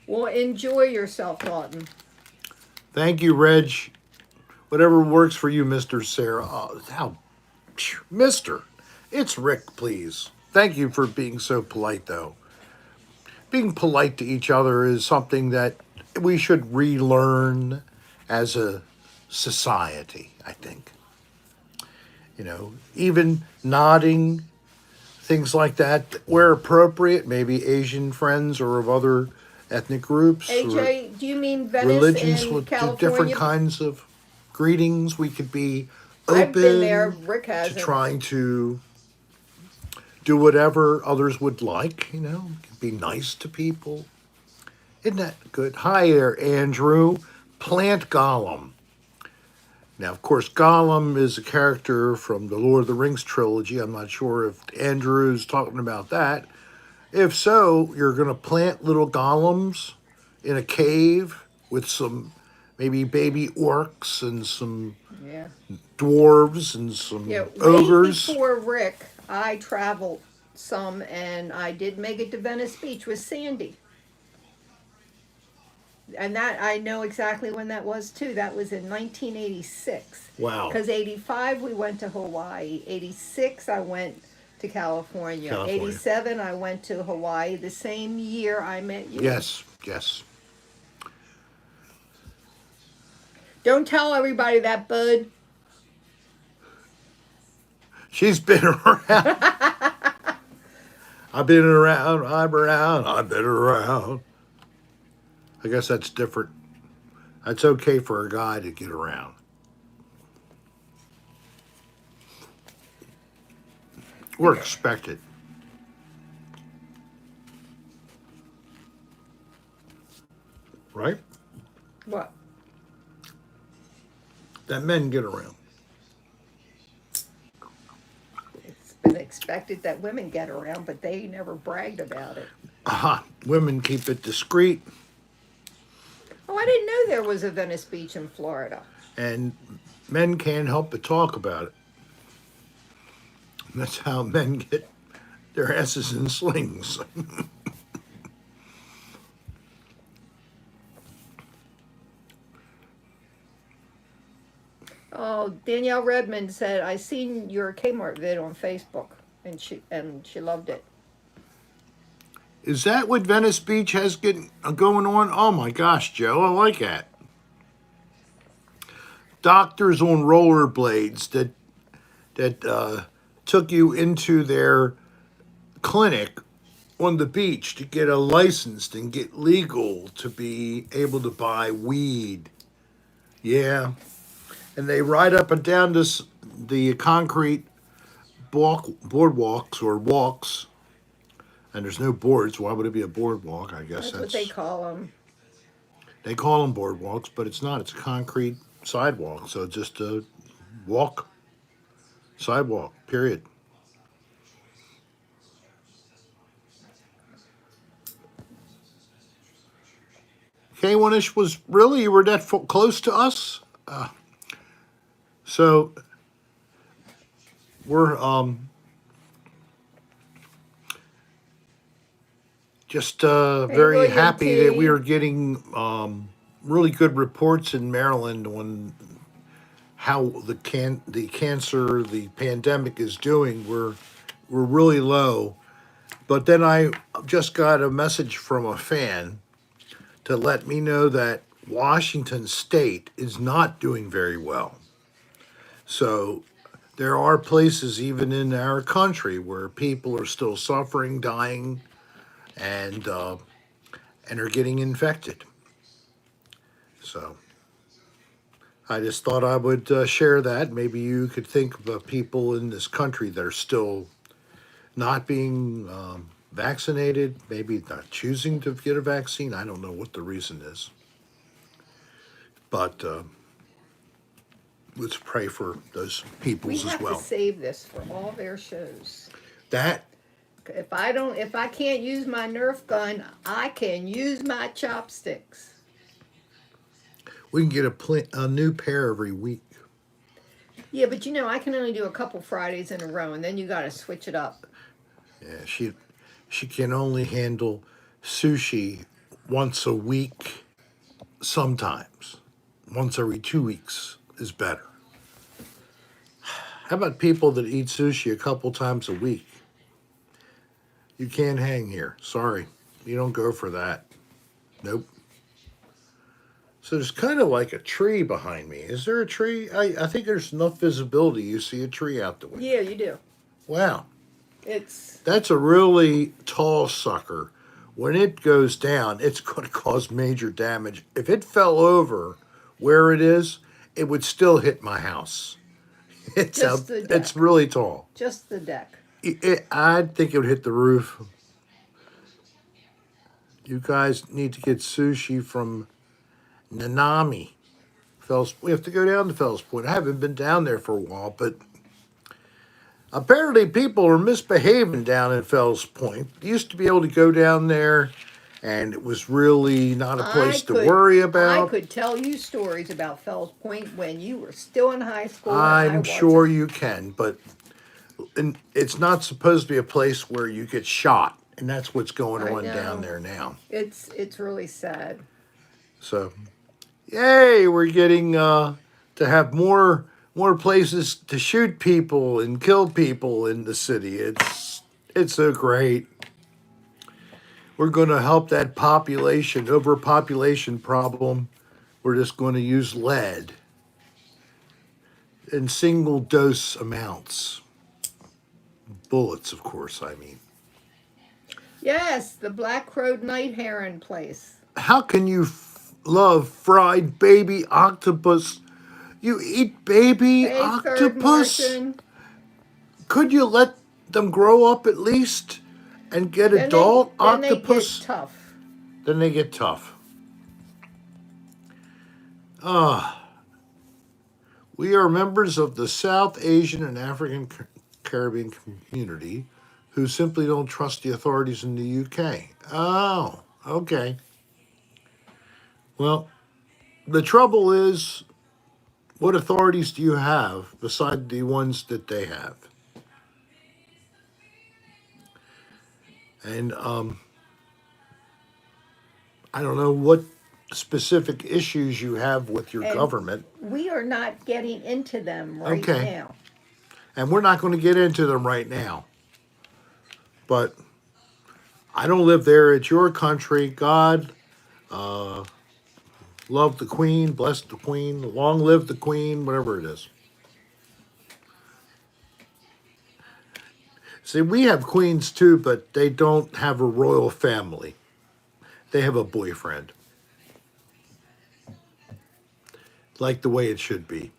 Well, enjoy yourself, Dalton. Thank you, Reg. Whatever works for you, Mr. Serra. Oh, Mr. It's Rick, please. Thank you for being so polite, though. Being polite to each other is something that we should relearn as a society, I think. You know, even nodding, things like that, where appropriate, maybe Asian friends or of other ethnic groups. AJ, do you mean Venice Religions and with California? different kinds of greetings. We could be I've been there. open Rick to hasn't. trying to do whatever others would like, be nice to people. Isn't that good? Hi there, Andrew. Plant Gollum. Now, of course, Gollum is a character from the Lord of the Rings trilogy. I'm not sure if Andrew's talking about that. If so, you're going to plant little golems in a cave with some maybe baby orcs and some Yeah. dwarves and Yeah, some way ogres. before Rick, I traveled some and I did make it to Venice Beach with Sandy. And that I know exactly when that was too. That was in 1986. Wow, Because 85 we went to Hawaii. 86 I went to California. California. 87 I went to Hawaii the same year I met you. Yes, yes. Don't tell everybody that, bud. She's been around. I've been around. I'm around. I've been around. I guess that's different. That's okay for a guy to get around. We're expected. Right? What? That men get around. It's been expected that women get around, but they never bragged about it. Aha. Women keep it discreet, Oh, I didn't know there was a Venice Beach in Florida. and men can't help but talk about it. That's how men get their asses in slings. Oh, Danielle Redmond said, I seen your Kmart vid on Facebook and she loved it. Is that what Venice Beach has going on? Oh my gosh, Joe, I like that. Doctors on rollerblades that took you into their clinic on the beach to get a license and get legal to be able to buy weed. Yeah, and they ride up and down the concrete boardwalks or walks. And there's no boards. Why would it be a boardwalk? I guess That's what they that's call them. they call them boardwalks, but it's not. It's a concrete sidewalk, so it's just a walk sidewalk. Period. K1ish was really you were that close to us. So we're just Hey, very William happy that we T. are getting really good reports in Maryland on how the cancer, the pandemic is doing. We're really low. But then I just got a message from a fan to let me know that Washington State is not doing very well. So there are places even in our country where people are still suffering, dying, and are getting infected. So I just thought I would share that. Maybe you could think of people in this country that are still not being vaccinated, maybe not choosing to get a vaccine. I don't know what the reason is, but let's pray for those We peoples as have to well. save this for all their shows. That If I can't use my Nerf gun, I can use my chopsticks. we can get a new pair every week. Yeah, but I can only do a couple Fridays in a row, and then you got to switch it up. Yeah, she can only handle sushi once a week. Sometimes, once every 2 weeks is better. How about people that eat sushi a couple times a week? You can't hang here. Sorry. You don't go for that. Nope. So there's kind of like a tree behind me. Is there a tree? I think there's enough visibility. You see a tree out the window. Yeah, you do. Wow. It's That's a really tall sucker. When it goes down, it's going to cause major damage. If it fell over where it is, it would still hit my house. It's just the it's deck. really tall. Just the deck. I think it would hit the roof. You guys need to get sushi from Nanami. We have to go down to Fells Point. I haven't been down there for a while, but apparently people are misbehaving down in Fells Point. You used to be able to go down there and it was really not a I place to could worry I about. could tell you stories about Fells Point when you were still in high school and I I'm sure wasn't. you can, but it's not supposed to be a place where you get shot. And that's what's going I on down know. there now. It's really sad. So, yay, we're getting to have more places to shoot people and kill people in the city. It's so great. We're going to help that overpopulation problem. We're just going to use lead in single dose amounts. Bullets, of course, I mean. Yes, the black-crowed night heron place. How can you love fried baby octopus? You eat baby Hey, third octopus? Martian. Could you let them grow up at least and get adult Then they get octopus? tough. Then they get tough. Ah, we are members of the South Asian and African Caribbean community who simply don't trust the authorities in the UK. Oh, okay. Well, the trouble is, what authorities do you have beside the ones that they have? And I don't know what specific issues you have with your And government. we are not getting into them right Okay. now. And we're not going to get into them right now. But I don't live there. It's your country. God, love the Queen, bless the Queen, long live the Queen, whatever it is. See, we have queens too, but they don't have a royal family. They have a boyfriend, like the way it should be.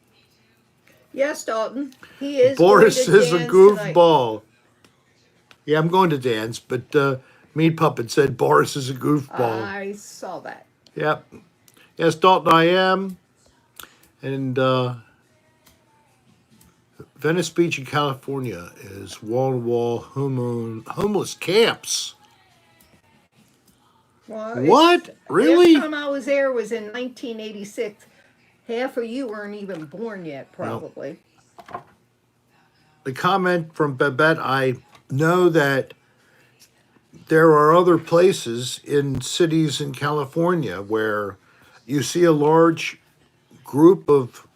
Yes, Dalton. He is going Boris to is a dance tonight. goofball. Yeah, I'm going to dance, but Meat Puppet said Boris is a goofball. I saw that. Yep. Yes, Dalton, I am. And Venice Beach in California is wall-to-wall homeless camps. Well, What? last Really? time I was there was in 1986. Half of you weren't even born yet, No. probably. The comment from Babette, I know that there are other places in cities in California where you see a large group of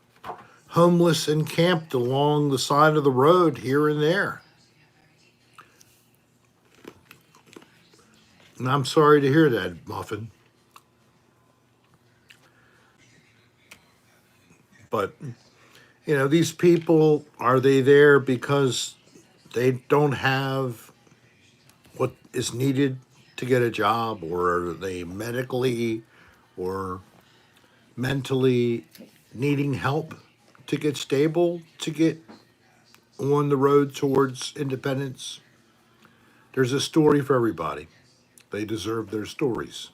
homeless encamped along the side of the road here and there. And I'm sorry to hear that, Muffin. But, these people, are they there because they don't have what is needed to get a job, or are they medically or mentally needing help to get stable, to get on the road towards independence? There's a story for everybody. They deserve their stories.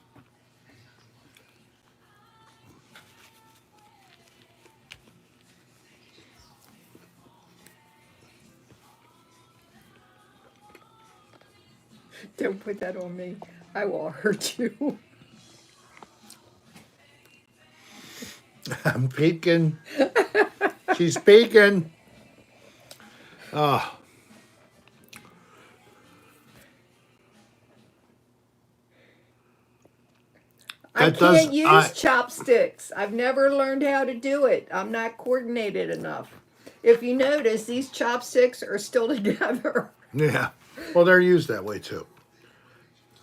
Don't put that on me. I will hurt you. I'm peeking. She's peeking. Ah, I that does. can't use chopsticks. I've never learned how to do it. I'm not coordinated enough. If you notice, these chopsticks are still together. Yeah. Well, they're used that way too.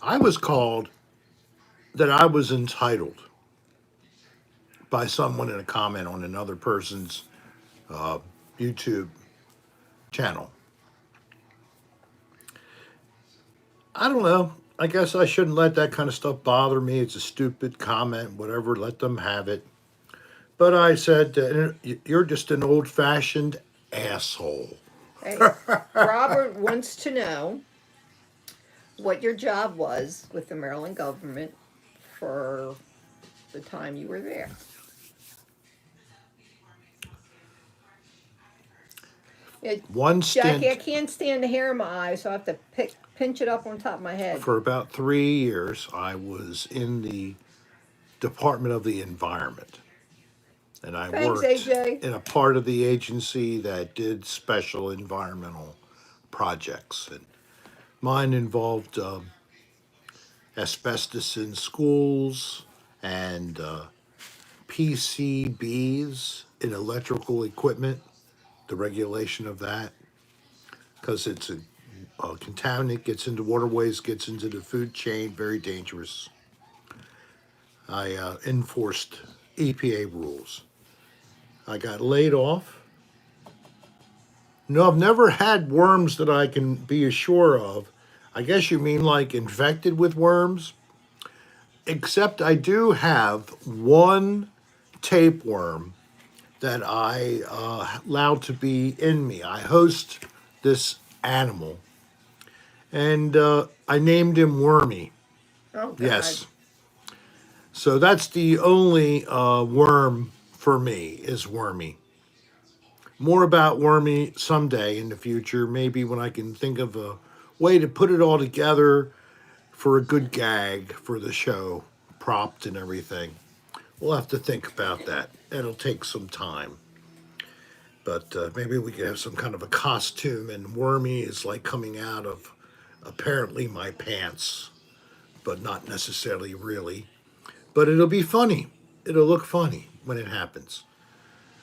I was called that I was entitled by someone in a comment on another person's YouTube channel. I don't know. I guess I shouldn't let that kind of stuff bother me. It's a stupid comment, whatever. Let them have it. But I said, you're just an old fashioned asshole. Hey, Robert wants to know, what your job was with the Maryland government for the time you were there. It, One Jackie, I stint can't stand the hair in my eyes, so I have to pinch it up on top of my head. for about 3 years, I was in the Department of the Environment. And I Thanks, worked AJ. in a part of the agency that did special environmental projects. And mine involved asbestos in schools and PCBs in electrical equipment, the regulation of that, because it's a contaminant, gets into waterways, gets into the food chain, very dangerous. I enforced EPA rules. I got laid off. No, I've never had worms that I can be sure of. I guess you mean like infected with worms? Except I do have one tapeworm that I allowed to be in me. I host this animal, and I named him Wormy. Oh, God. Yes. So that's the only worm for me is Wormy. More about Wormy someday in the future, maybe when I can think of a way to put it all together for a good gag for the show, propped and everything. We'll have to think about that. It'll take some time. But maybe we could have some kind of a costume, and Wormy is like coming out of apparently my pants, but not necessarily really. But it'll be funny. It'll look funny when it happens.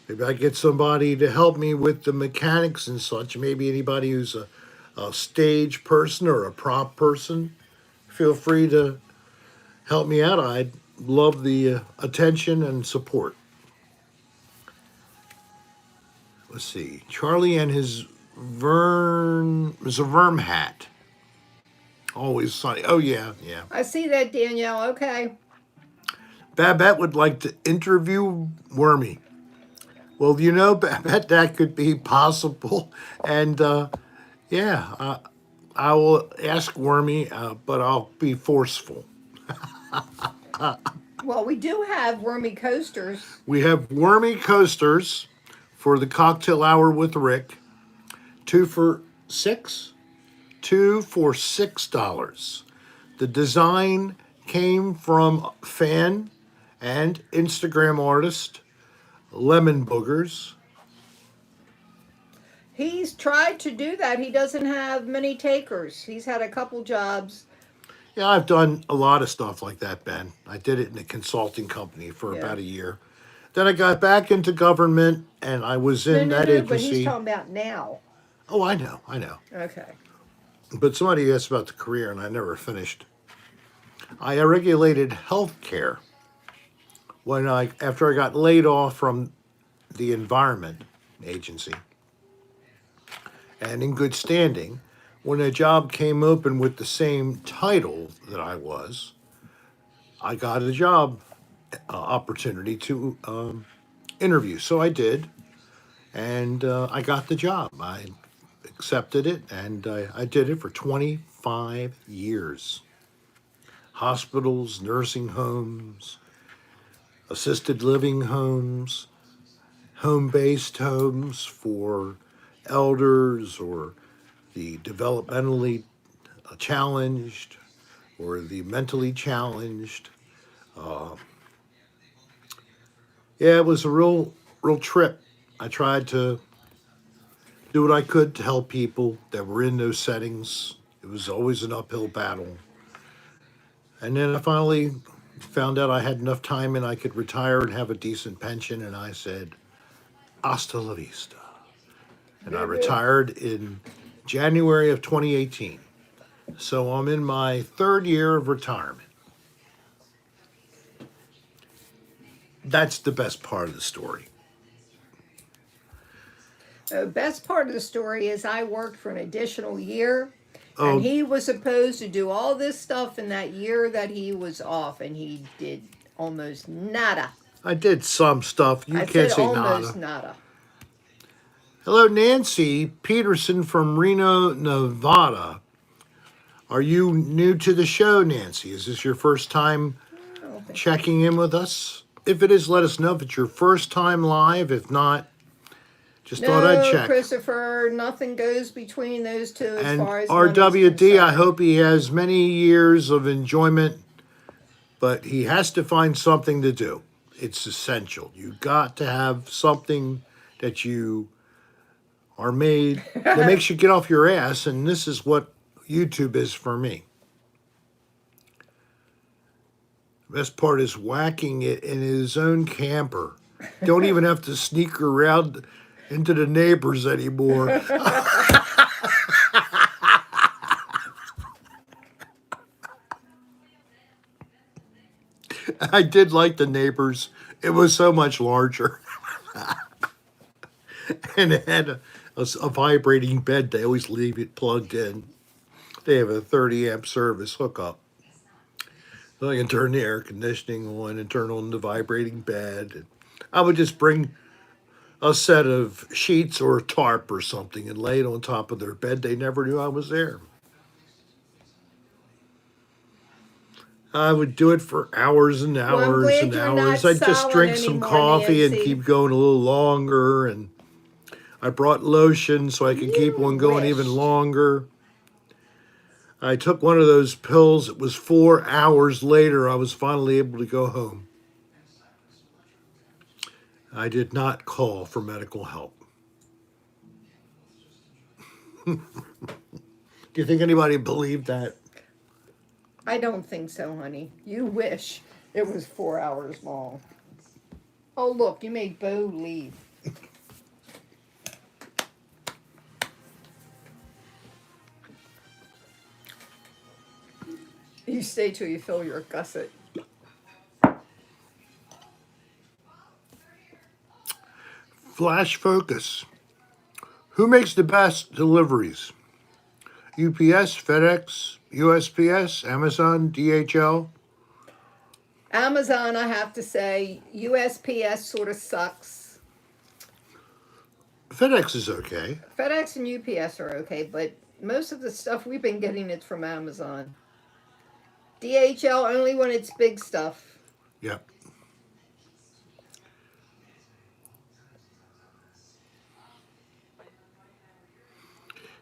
Maybe I get somebody to help me with the mechanics and such. Maybe anybody who's a stage person or a prop person, feel free to help me out. I'd love the attention and support. Let's see. Charlie and his was a Verm hat. Always sunny. Oh, yeah, yeah. I see that, Danielle. Okay. Babette would like to interview Wormy. Well, Babette, that could be possible. And yeah, I will ask Wormy, but I'll be forceful. Well, we do have wormy coasters. We have Wormy coasters for the cocktail hour with Rick. 2 for $6. 2 for $6. The design came from fan and Instagram artist Lemon Boogers. He's tried to do that. He doesn't have many takers. He's had a couple jobs. Yeah, I've done a lot of stuff like that, Ben. I did it in a consulting company for Yeah. about a year. Then I got back into government and I was No, in no, that no, but he's agency. talking about now. Oh, I know. Okay. But somebody asked about the career and I never finished. I regulated healthcare after I got laid off from the environment agency. And in good standing, when a job came open with the same title that I got a job opportunity to interview. So I did, and I got the job. I accepted it, and I did it for 25 years. Hospitals, nursing homes, assisted living homes, home-based homes for elders or the developmentally challenged or the mentally challenged. Yeah, it was a real trip. I tried to do what I could to help people that were in those settings. It was always an uphill battle. And then I finally found out I had enough time and I could retire and have a decent pension. And I said, hasta la vista. And I retired in January of 2018. So I'm in my third year of retirement. That's the best part of the story. The best part of the story is I worked for an additional year, Oh, and he was supposed to do all this stuff in that year that he was off, and he did almost nada. I did some stuff. You I can't said say almost nada. nada. Hello, Nancy Peterson from Reno, Nevada. Are you new to the show, Nancy? Is this your first time I don't think so. checking in with us? If it is, let us know if it's your first time live. If not, just thought I'd No, check. Christopher, nothing goes between those two as And far as money's RWD, I concerned. hope he has many years of enjoyment, but he has to find something to do. It's essential. You got to have something that you are made that makes you get off your ass, and this is what YouTube is for me. Best part is whacking it in his own camper. Don't even have to sneak around into the neighbors anymore. I did like the neighbors. It was so much larger. And it had a vibrating bed. They always leave it plugged in. They have a 30 amp service hookup. So I can turn the air conditioning on and turn on the vibrating bed. And I would just bring a set of sheets or a tarp or something and lay it on top of their bed. They never knew I was there. I would do it for hours and Well, I'm hours glad and you're not hours. I'd just selling drink some anymore, coffee and Nancy. keep going a little longer. And I brought lotion so I could keep You on going even wished. longer. I took one of those pills. It was 4 hours later. I was finally able to go home. I did not call for medical help. Do you think anybody believed that? I don't think so, honey. You wish it was 4 hours long. Oh, look, you made Bo leave. You stay till you fill your gusset. Flash focus. Who makes the best deliveries? UPS, FedEx, USPS, Amazon, DHL? Amazon, I have to say, USPS sort of sucks. FedEx is okay. FedEx and UPS are okay, but most of the stuff we've been getting it's from Amazon. DHL only when it's big stuff. Yep.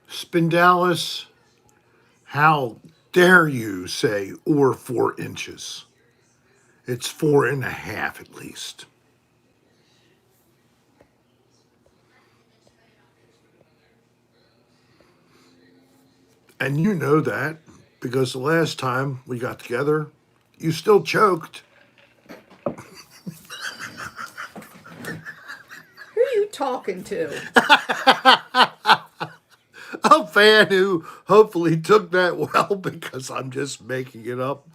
Spindalis, how dare you say or 4 inches? It's 4.5 at least. And you know that because the last time we got together, you still choked. Who are you talking to? A fan who hopefully took that well because I'm just making it up.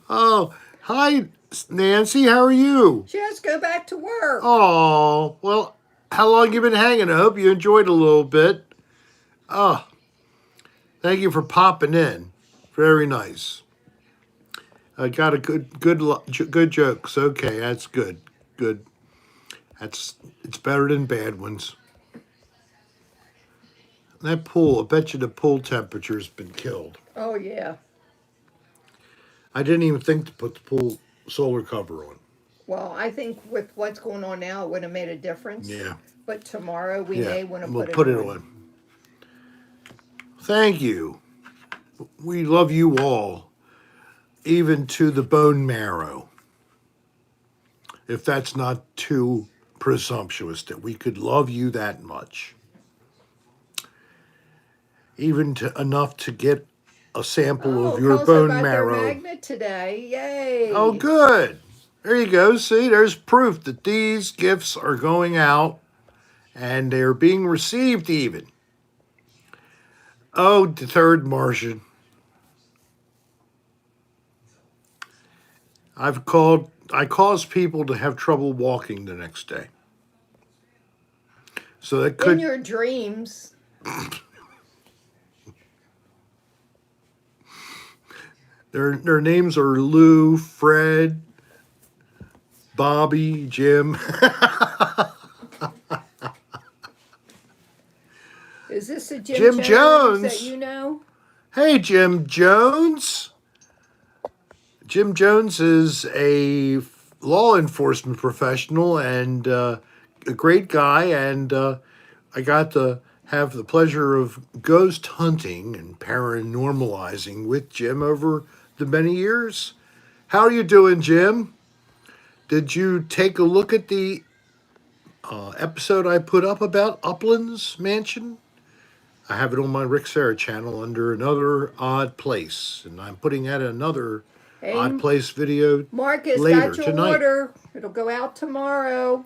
Oh, hi, Nancy. How are you? She has to go back to work. Oh, well, how long you been hanging? I hope you enjoyed a little bit. Oh, thank you for popping in. Very nice. I got a good jokes. Okay, that's good. Good. It's better than bad ones. That pool, I bet you the pool temperature's been killed. Oh, yeah. I didn't even think to put the pool solar cover on. Well, I think with what's going on now, it would have made a difference. Yeah. But tomorrow we Yeah, may want to we'll put put it it on. on. Thank you. We love you all, even to the bone marrow. If that's not too presumptuous, that we could love you that much. Even to enough to get a sample Oh, of your Kelso bone got their marrow. magnet today. Yay. Oh, good. There you go. See, there's proof that these gifts are going out and they're being received even. Oh, the third Martian. I cause people to have trouble walking the next day. So that In could, your dreams. their names are Lou, Fred, Bobby, Jim. His Is this a Jim Jim Jones that Jones. you know? Hey, Jim Jones. Jim Jones is a law enforcement professional and a great guy, and I got to have the pleasure of ghost hunting and paranormalizing with Jim over the many years. How are you doing, Jim? Did you take a look at the episode I put up about Uplands Mansion? I have it on my Rick Serra channel under Another Odd Place, and I'm putting out another Odd Hey, Place video Marcus, later got your tonight. order. It'll go out tomorrow.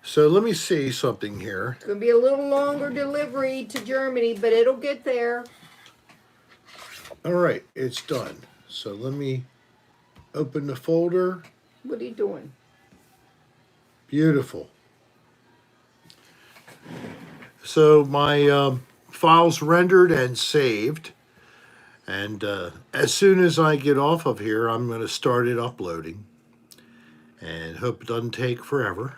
So let me see something here. It's going to be a little longer delivery to Germany, but it'll get there. All right, it's done. So let me open the folder. What are you doing? Beautiful. So my file's rendered and saved. And as soon as I get off of here, I'm going to start it uploading. And hope it doesn't take forever.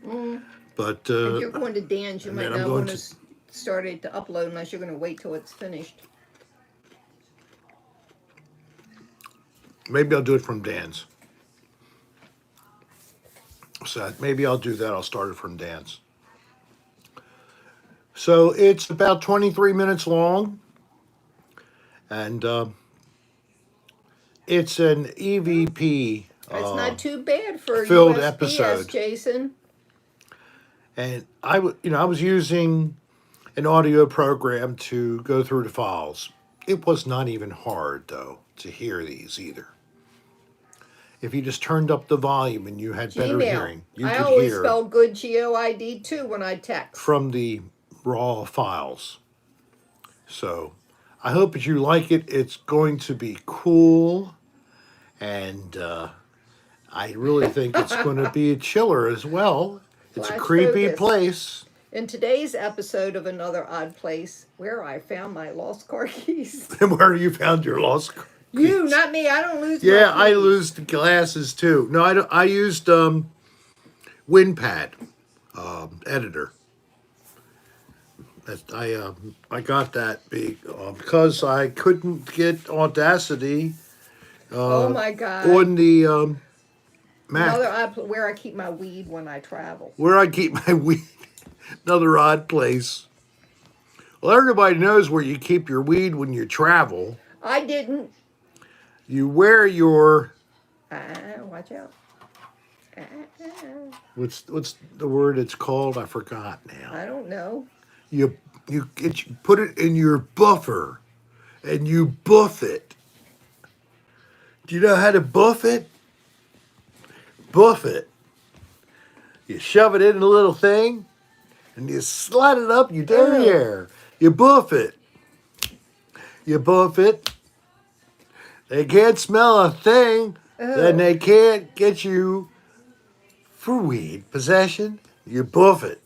Mm. But If you're going to dance, you and might then I'm not going want to to- start it to upload unless you're going to wait till it's finished. maybe I'll do it from Dan's. So maybe I'll do that. I'll start it from Dan's. So it's about 23 minutes long. And it's an EVP That's not too bad for a filled USPS, episode. Jason. And I was using an audio program to go through the files. It was not even hard, though, to hear these either. If you just turned up the volume and you had better Gmail. hearing, you I could always hear spell good GOID too when I text. from the raw files. So I hope that you like it. It's going to be cool. And I really think it's going to be a chiller as well. It's a Flash creepy focus. place. In today's episode of Another Odd Place, where I found my lost car keys. Where you found your lost keys. You, not me. I don't lose Yeah, my I keys. lose the glasses too. No, I don't, I used WinPad editor. I got that because I couldn't get Audacity Oh my God. on the Mac. Another odd where I keep my weed when I travel. Where I keep my weed. Another odd place. Well, everybody knows where you keep your weed when you travel. I didn't. You wear your Watch out. what's the word it's called? I forgot now. I don't know. You put it in your buffer, and you buff it. Do you know how to buff it? Buff it. You shove it in a little thing, and you slide it up your derriere. You buff it. You buff it. They can't smell a thing, then they can't get you for weed possession. You buff it.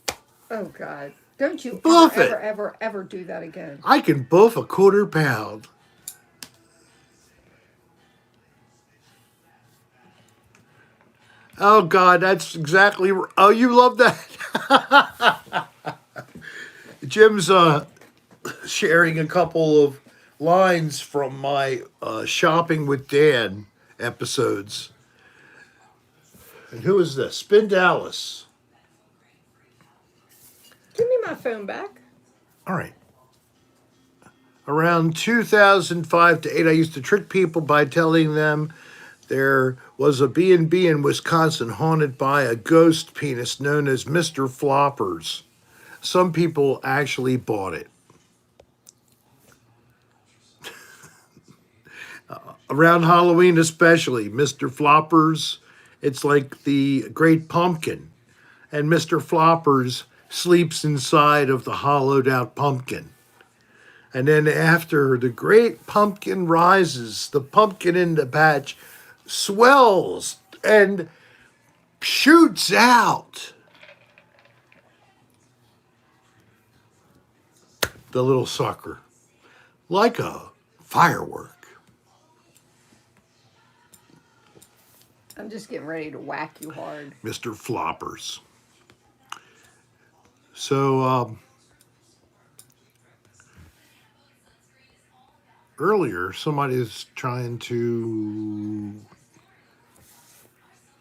Oh God. Don't you Buff ever, it. ever do that again. I can buff a quarter pound. Oh God, that's exactly. Oh, you love that. Jim's sharing a couple of lines from my Shopping with Dan episodes. And who is this? Spin Dallas. Give me my phone back. All right. Around 2005 to 8, I used to trick people by telling them there was a B&B in Wisconsin haunted by a ghost penis known as Mr. Floppers. Some people actually bought it. Around Halloween especially, Mr. Floppers, it's like the Great Pumpkin. And Mr. Floppers sleeps inside of the hollowed out pumpkin. And then after the great pumpkin rises, the pumpkin in the patch swells and shoots out. The little sucker, like a firework. I'm just getting ready to whack you hard. Mr. Floppers. So, earlier, somebody's trying to.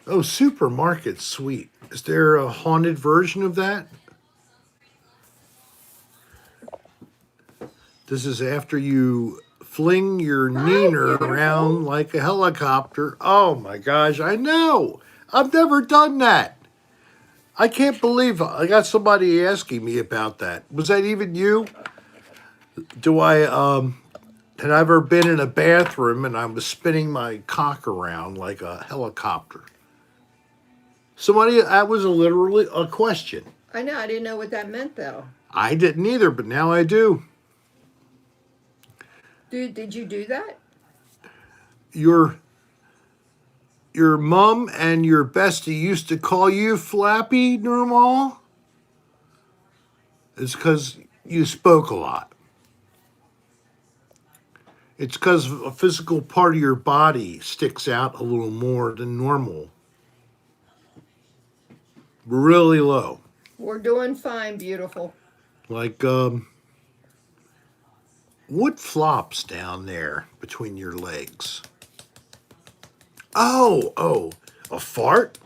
Oh, supermarket sweet. Is there a haunted version of that? This is after you fling your Hi, neener beautiful. around like a helicopter. Oh my gosh, I know. I've never done that. I can't believe I got somebody asking me about that. Was that even you? Do I had I ever been in a bathroom and I was spinning my cock around like a helicopter? Somebody that was literally a question. I know, I didn't know what that meant though. I didn't either, but now I do. Did you do that? Your your mom and your bestie used to call you Flappy Normal? It's because you spoke a lot. It's because a physical part of your body sticks out a little more than normal. Really low. We're doing fine, beautiful. Like, what flops down there between your legs? Oh, a fart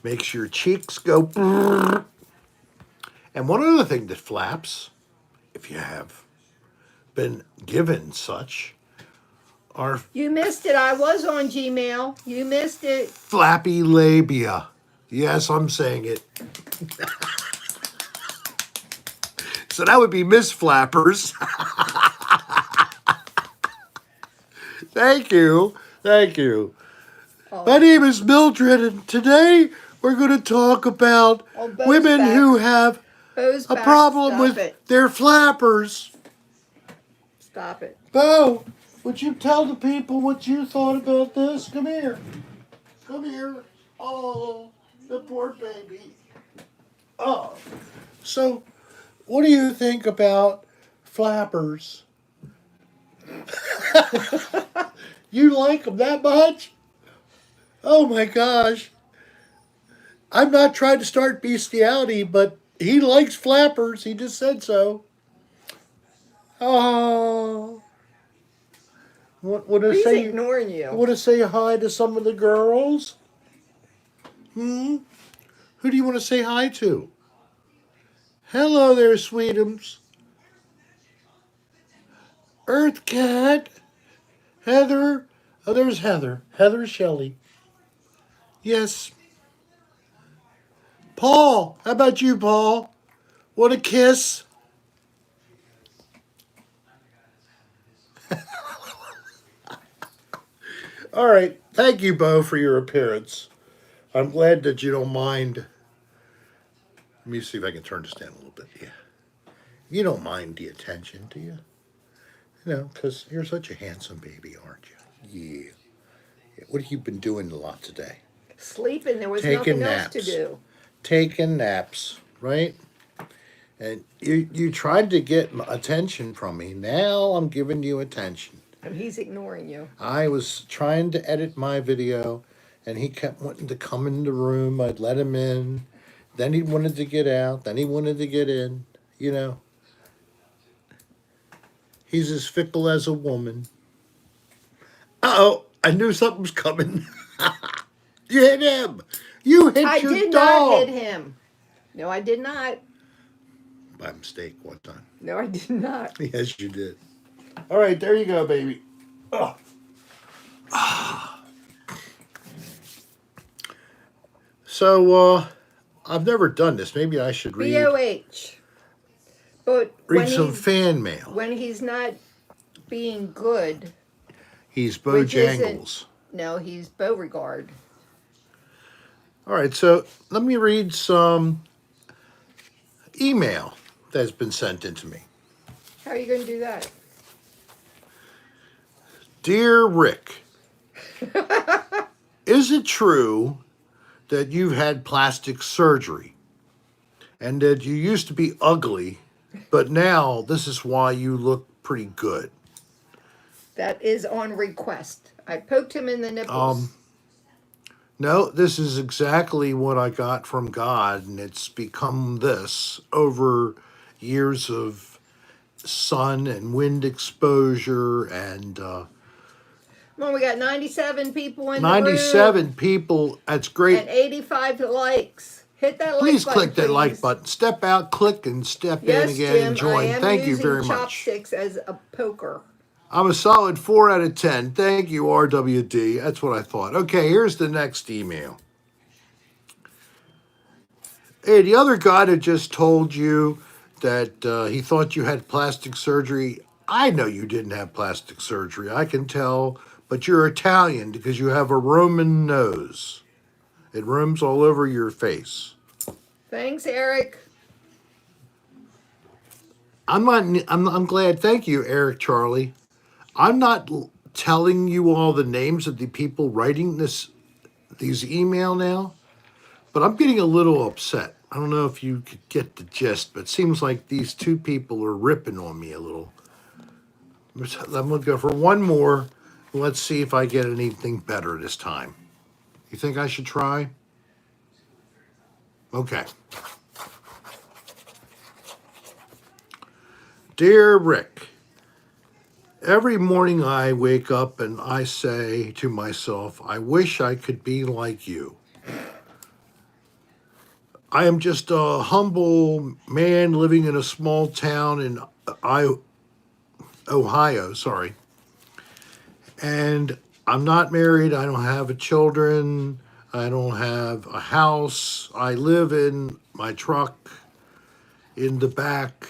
makes your cheeks go. Brrr. And one other thing that flaps, if you have been given such, are You missed it. I was on Gmail. You missed it. flappy labia. Yes, I'm saying it. So that would be Miss Flappers. Thank you. Thank you. My Oh, name is Mildred, and today we're going to talk about oh, Bo's women back. who have Bo's a back. problem Stop with it. their flappers. Stop it. Bo, would you tell the people what you thought about this? Come here. Come here. Oh, the poor baby. Oh. So, what do you think about flappers? You like them that much? Oh my gosh. I'm not trying to start bestiality, but he likes flappers. He just said so. Oh. Want to He's say ignoring you. want to say hi to some of the girls? Hmm? Who do you want to say hi to? Hello there, sweetums. Earth Cat. Heather. Oh, there's Heather. Heather Shelley. Yes. Paul. How about you, Paul? Want a kiss? All right. Thank you, Bo, for your appearance. I'm glad that you don't mind. Let me see if I can turn this down a little bit. Yeah. You don't mind the attention, do you? You know, because you're such a handsome baby, aren't you? Yeah. Yeah. What have you been doing a lot today? Sleeping. There was Taking nothing else to naps. do. Taking naps, right? And you tried to get attention from me. Now I'm giving you attention. And he's ignoring you. I was trying to edit my video, and he kept wanting to come in the room. I'd let him in. Then he wanted to get out. Then he wanted to get in. You know, he's as fickle as a woman. Uh-oh, I knew something was coming. You hit him. You hit I your did not hit dog. him. No, I did not. By mistake one time. No, I did not. Yes, you did. All right, there you go, baby. Oh. So, I've never done this. Maybe I should BOH. But read some fan mail. when he's not being good, He's which isn't Bojangles. no, he's Beauregard. All right, so let me read some email that's been sent in to me. How are you going to do that? Dear Rick, is it true that you've had plastic surgery and that you used to be ugly, but now this is why you look pretty good? That is on request. I poked him in the nipples. No, this is exactly what I got from God, and it's become this over years of sun and wind exposure, and Well, we got 97 people in the room 97 people. That's and great. 85 likes. Hit that like Please button, click that like please. button. Step out, click, and step in Yes, again and Jim, I join. am Thank you using very much. chopsticks as a poker. I'm a solid 4 out of 10. Thank you, RWD. That's what I thought. Okay, here's the next email. Hey, the other guy that just told you that he thought you had plastic surgery, I know you didn't have plastic surgery. I can tell, but you're Italian because you have a Roman nose. It roams all over your face. Thanks, Eric. I'm not. I'm glad. Thank you, Eric Charlie. I'm not telling you all the names of the people writing these email now, but I'm getting a little upset. I don't know if you could get the gist, but it seems like these two people are ripping on me a little. I'm going to go for one more. Let's see if I get anything better this time. You think I should try? Okay. Dear Rick, every morning I wake up and I say to myself, I wish I could be like you. I am just a humble man living in a small town in Ohio, sorry. And I'm not married. I don't have children. I don't have a house. I live in my truck in the back.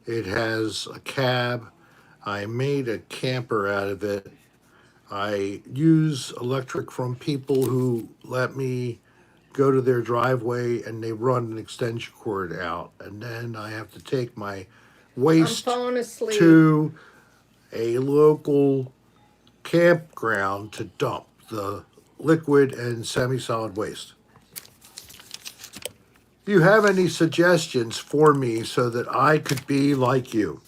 It has a cab. I made a camper out of it. I use electric from people who let me go to their driveway and they run an extension cord out. And then I have to take my I'm waste falling asleep. to a local campground to dump the liquid and semi-solid waste. Do you have any suggestions for me so that I could be like you?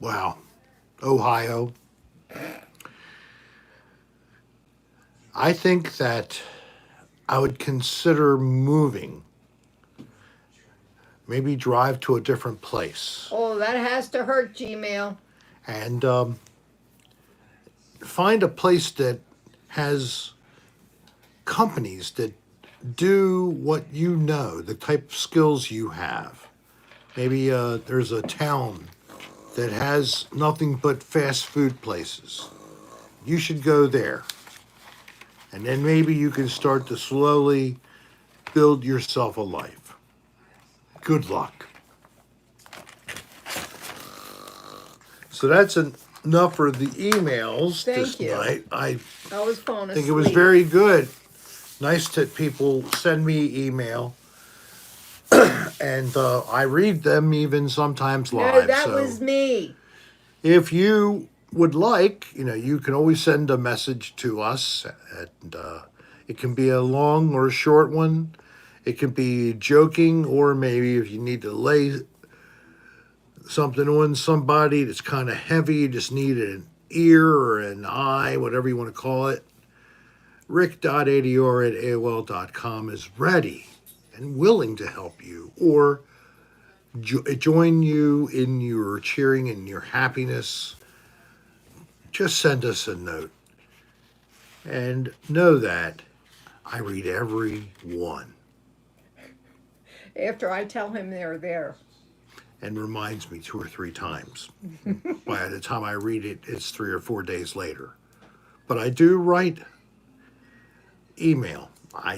Wow. Ohio. I think that I would consider moving. Maybe drive to a different place Oh, that has to hurt, Gmail. and find a place that has companies that do what you know, the type of skills you have. Maybe there's a town that has nothing but fast food places. You should go there. And then maybe you can start to slowly build yourself a life. Good luck. So that's enough for the emails Thank you. night. I I was falling asleep. think it was very good. Nice that people send me email. And I read them even sometimes live. No, that so was me. if you would like, you can always send a message to us. And it can be a long or a short one. It can be joking, or maybe if you need to lay something on somebody that's kind of heavy, you just need an ear or an eye, whatever you want to call it. rick.adr@aol.com is ready and willing to help you or join you in your cheering and your happiness. Just send us a note. And know that I read every one. After I tell him they're there. And reminds me 2 or 3 times. By the time I read it, it's 3 or 4 days later. But I do write email. I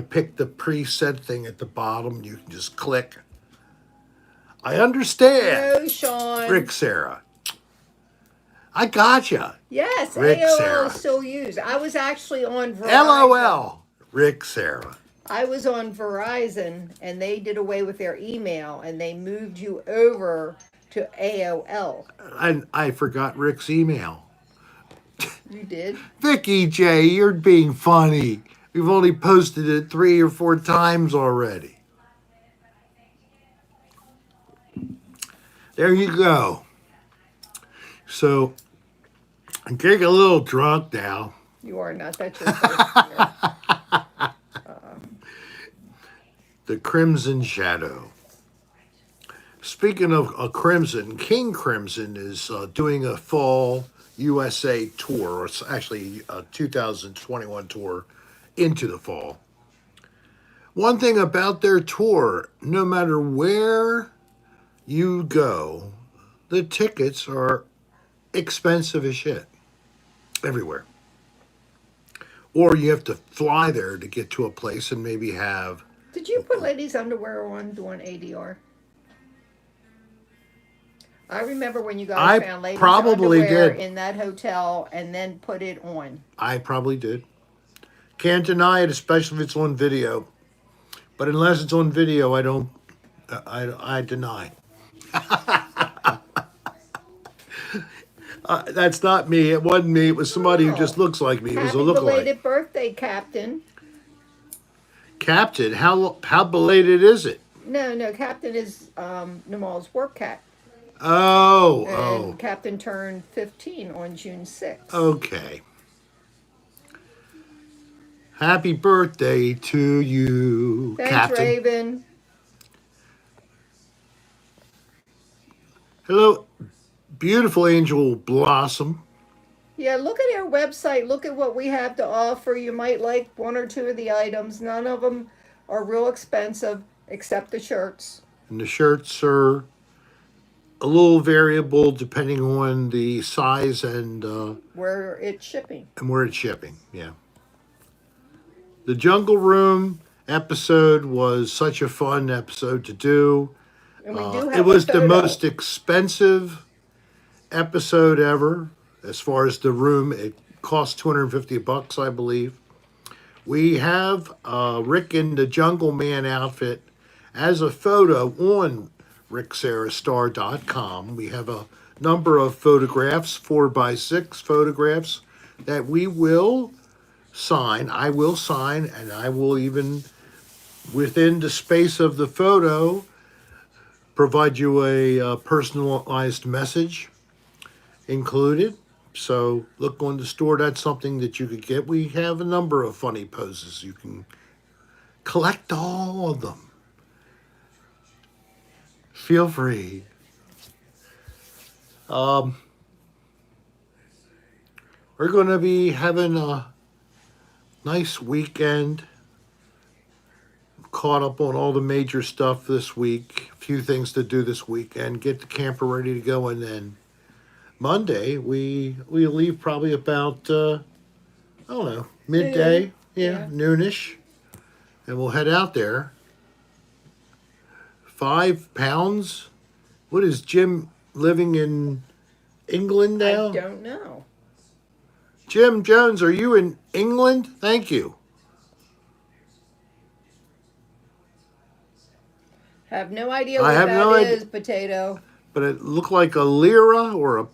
pick the preset thing at the bottom. You can just click. I understand. No, Sean. Rick Serra. I gotcha. Yes, Rick AOL Serra. is still used. I was actually on Verizon. LOL. Rick Serra. I was on Verizon, and they did away with their email, and they moved you over to AOL. And I forgot Rick's email. You did? Vicky J, you're being funny. We've only posted it 3 or 4 times already. There you go. So, I'm getting a little drunk now. You are not. That's your first year. the Crimson Shadow. Speaking of Crimson, King Crimson is doing a fall USA tour, or it's actually a 2021 tour into the fall. One thing about their tour, no matter where you go, the tickets are expensive as shit everywhere. Or you have to fly there to get to a place and maybe have. Did you put ladies' underwear on during ADR? I remember when you guys I found ladies' probably underwear did. in that hotel and then put it on. I probably did. Can't deny it, especially if it's on video. But unless it's on video, I don't. I deny. That's not me. It wasn't me. It was somebody who just Oh, looks like me. It was a happy lookalike. belated birthday, Captain. Captain, how belated is it? No, Captain is Namal's work cat. Oh, And Captain turned 15 on June 6th. okay. Happy birthday to you, Thanks, Captain. Raven. Hello, beautiful Angel Blossom. Yeah, look at our website. Look at what we have to offer. You might like one or two of the items. None of them are real expensive except the shirts. And the shirts are a little variable depending on the size and Where it's shipping. where it's shipping. Yeah. The Jungle Room episode was such a fun episode to do. And we do It have was a the photo. most expensive episode ever as far as the room. It cost $250, I believe. We have Rick in the Jungle Man outfit as a photo on ricksarahstar.com. We have a number of photographs, 4x6 photographs that we will sign. I will sign, and I will even, within the space of the photo, provide you a personalized message included. So look on the store. That's something that you could get. We have a number of funny poses. You can collect all of them. Feel free. We're going to be having a nice weekend. Caught up on all the major stuff this week. A few things to do this weekend. Get the camper ready to go, and then Monday we leave probably about I don't know, midday, Yeah. noonish, and we'll head out there. 5 pounds. What is Jim living in England now? I don't know. Jim Jones, are you in England? Thank you. Have no idea I what have that no idea. is, potato. But it looked like a lira or a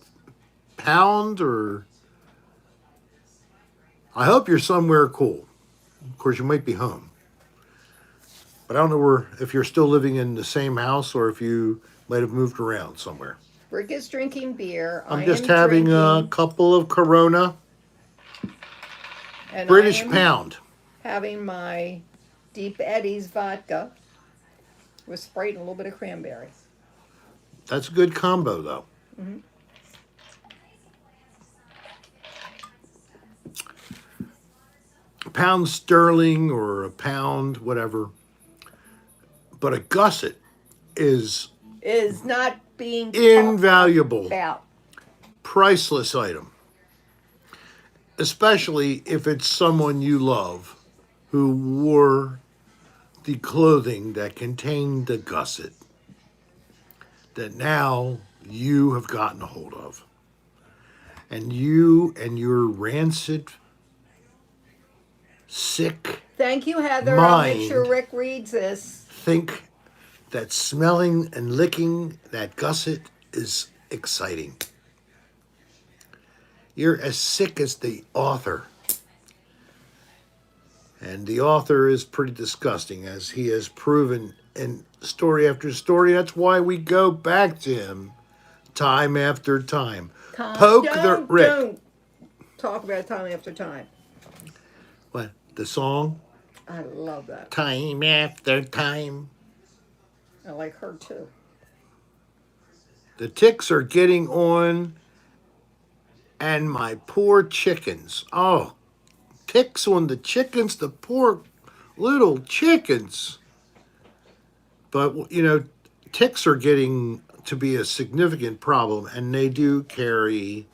pound, or I hope you're somewhere cool. Of course, you might be home. But I don't know if you're still living in the same house or if you might have moved around somewhere. Rick is drinking beer. I'm I just am having a drinking, couple of Corona and British I am pound. having my Deep Eddies vodka with Sprite and a little bit of cranberry. That's a good combo, though. Mm-hmm. A pound sterling or a pound, whatever. But a gusset is Is not being invaluable, about. priceless item. Especially if it's someone you love who wore the clothing that contained the gusset that now you have gotten a hold of. And you and your rancid, sick Thank you, Heather. I'll make mind sure Rick reads this. think that smelling and licking that gusset is exciting. You're as sick as the author. And the author is pretty disgusting, as he has proven in story after story. That's why we go back to him time after time. Poke the Rick. Don't talk about time after time. What? The song? I love that. Time after time. I like her too. The ticks are getting on, and my poor chickens. Oh, ticks on the chickens, the poor little chickens. But, ticks are getting to be a significant problem, and they do carry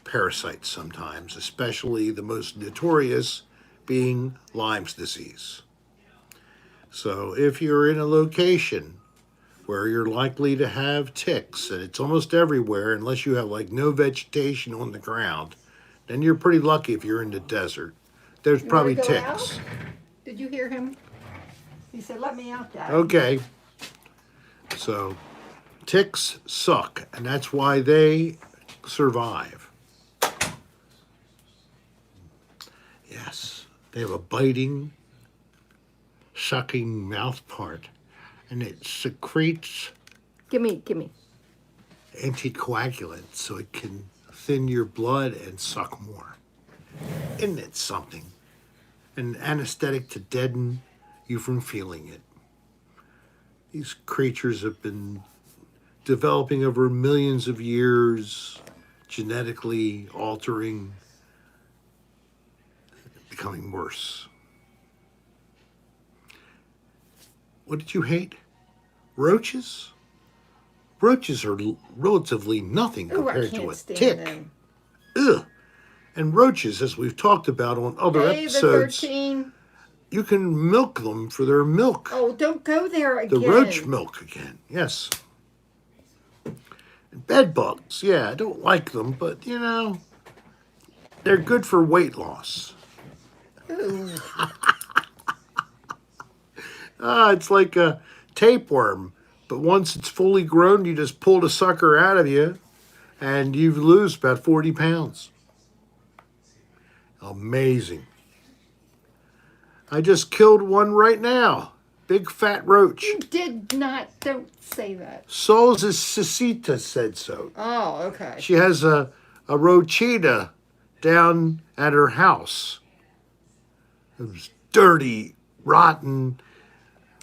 parasites sometimes, especially the most notorious being Lyme's disease. So if you're in a location where you're likely to have ticks, and it's almost everywhere unless you have like no vegetation on the ground, then you're pretty lucky if you're in the desert. There's You want to probably go out? ticks. Did you hear him? He said, "Let me out, Dad." Okay, so ticks suck, and that's why they survive. Yes, they have a biting, sucking mouth part, and it secretes Gimme. anticoagulants so it can thin your blood and suck more. Isn't it something? An anesthetic to deaden you from feeling it. These creatures have been developing over millions of years, genetically altering, becoming worse. What did you hate? Roaches? Roaches are relatively nothing Oh, I compared to can't a stand tick. them. Ugh. And roaches, as we've talked about on other Hey, the episodes, 13. you can milk them for their milk. Oh, don't go there The again. roach milk again, yes. And bed bugs, yeah, I don't like them, but they're good for weight loss. Ooh. It's like a tapeworm, but once it's fully grown, you just pull the sucker out of you, and you lose about 40 pounds. Amazing. I just killed one right now. Big fat roach. You did not. Don't say that. Solzicita said so. Oh, okay. She has a roachita down at her house. Those dirty, rotten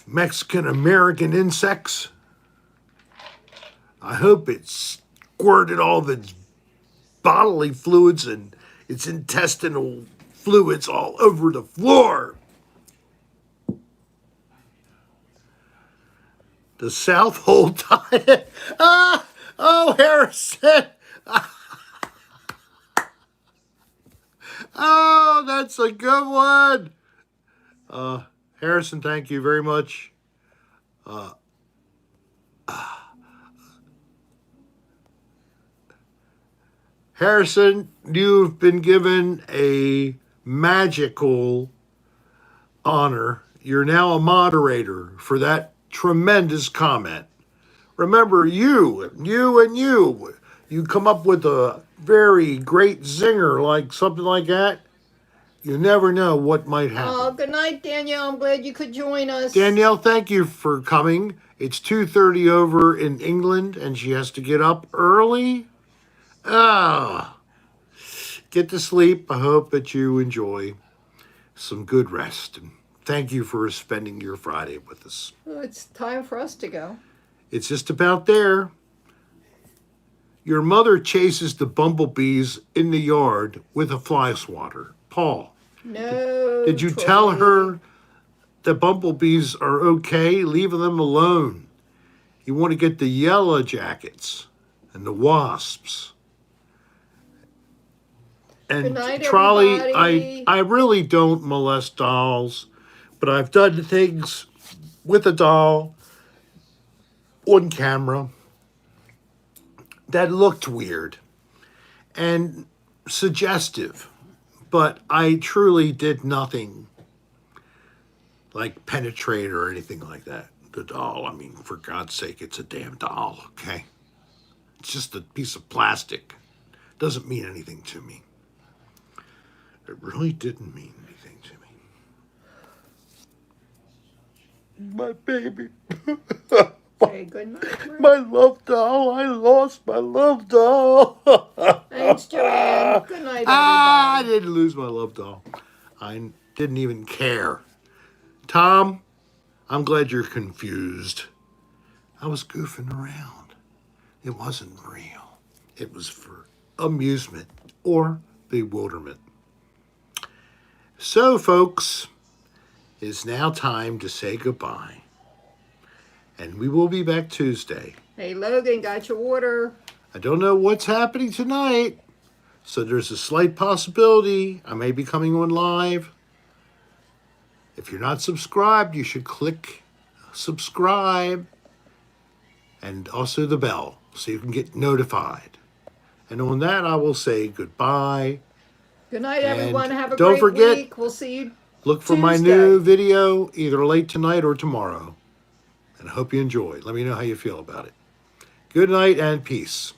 Mexican-American insects. I hope it squirted all of its bodily fluids and its intestinal fluids all over the floor. The South Pole diet. Oh, Harrison. Oh, that's a good one. Harrison, thank you very much. Harrison, you've been given a magical honor. You're now a moderator for that tremendous comment. Remember, you come up with a very great zinger, like something like that. You never know what might happen. Oh, good night, Danielle. I'm glad you could join us. Danielle, thank you for coming. It's 2:30 over in England, and she has to get up early. Get to sleep. I hope that you enjoy some good rest. And thank you for spending your Friday with us. Well, it's time for us to go. It's just about there. Your mother chases the bumblebees in the yard with a fly swatter. Paul, No. did you Troy. tell her the bumblebees are okay? Leave them alone. You want to get the yellow jackets and the wasps. And Good night, Trolley, everybody. I really don't molest dolls, but I've done things with a doll on camera that looked weird and suggestive, but I truly did nothing like penetrate or anything like that. The doll, I mean, for God's sake, it's a damn doll, okay? It's just a piece of plastic. Doesn't mean anything to me. It really didn't mean anything to me. My baby. Say good night. Rick. My love doll. I lost my love doll. Thanks, Joanne. Good night, everybody. I didn't lose my love doll. I didn't even care. Tom, I'm glad you're confused. I was goofing around. It wasn't real. It was for amusement or bewilderment. So, folks, it's now time to say goodbye. And we will be back Tuesday. Hey, Logan, got your order? I don't know what's happening tonight, so there's a slight possibility I may be coming on live. If you're not subscribed, you should click subscribe and also the bell so you can get notified. And on that, I will say goodbye. Good night, And everyone. Have a don't great forget, week. We'll see you look for my Tuesday. new video either late tonight or tomorrow. And I hope you enjoy. Let me know how you feel about it. Good night and peace.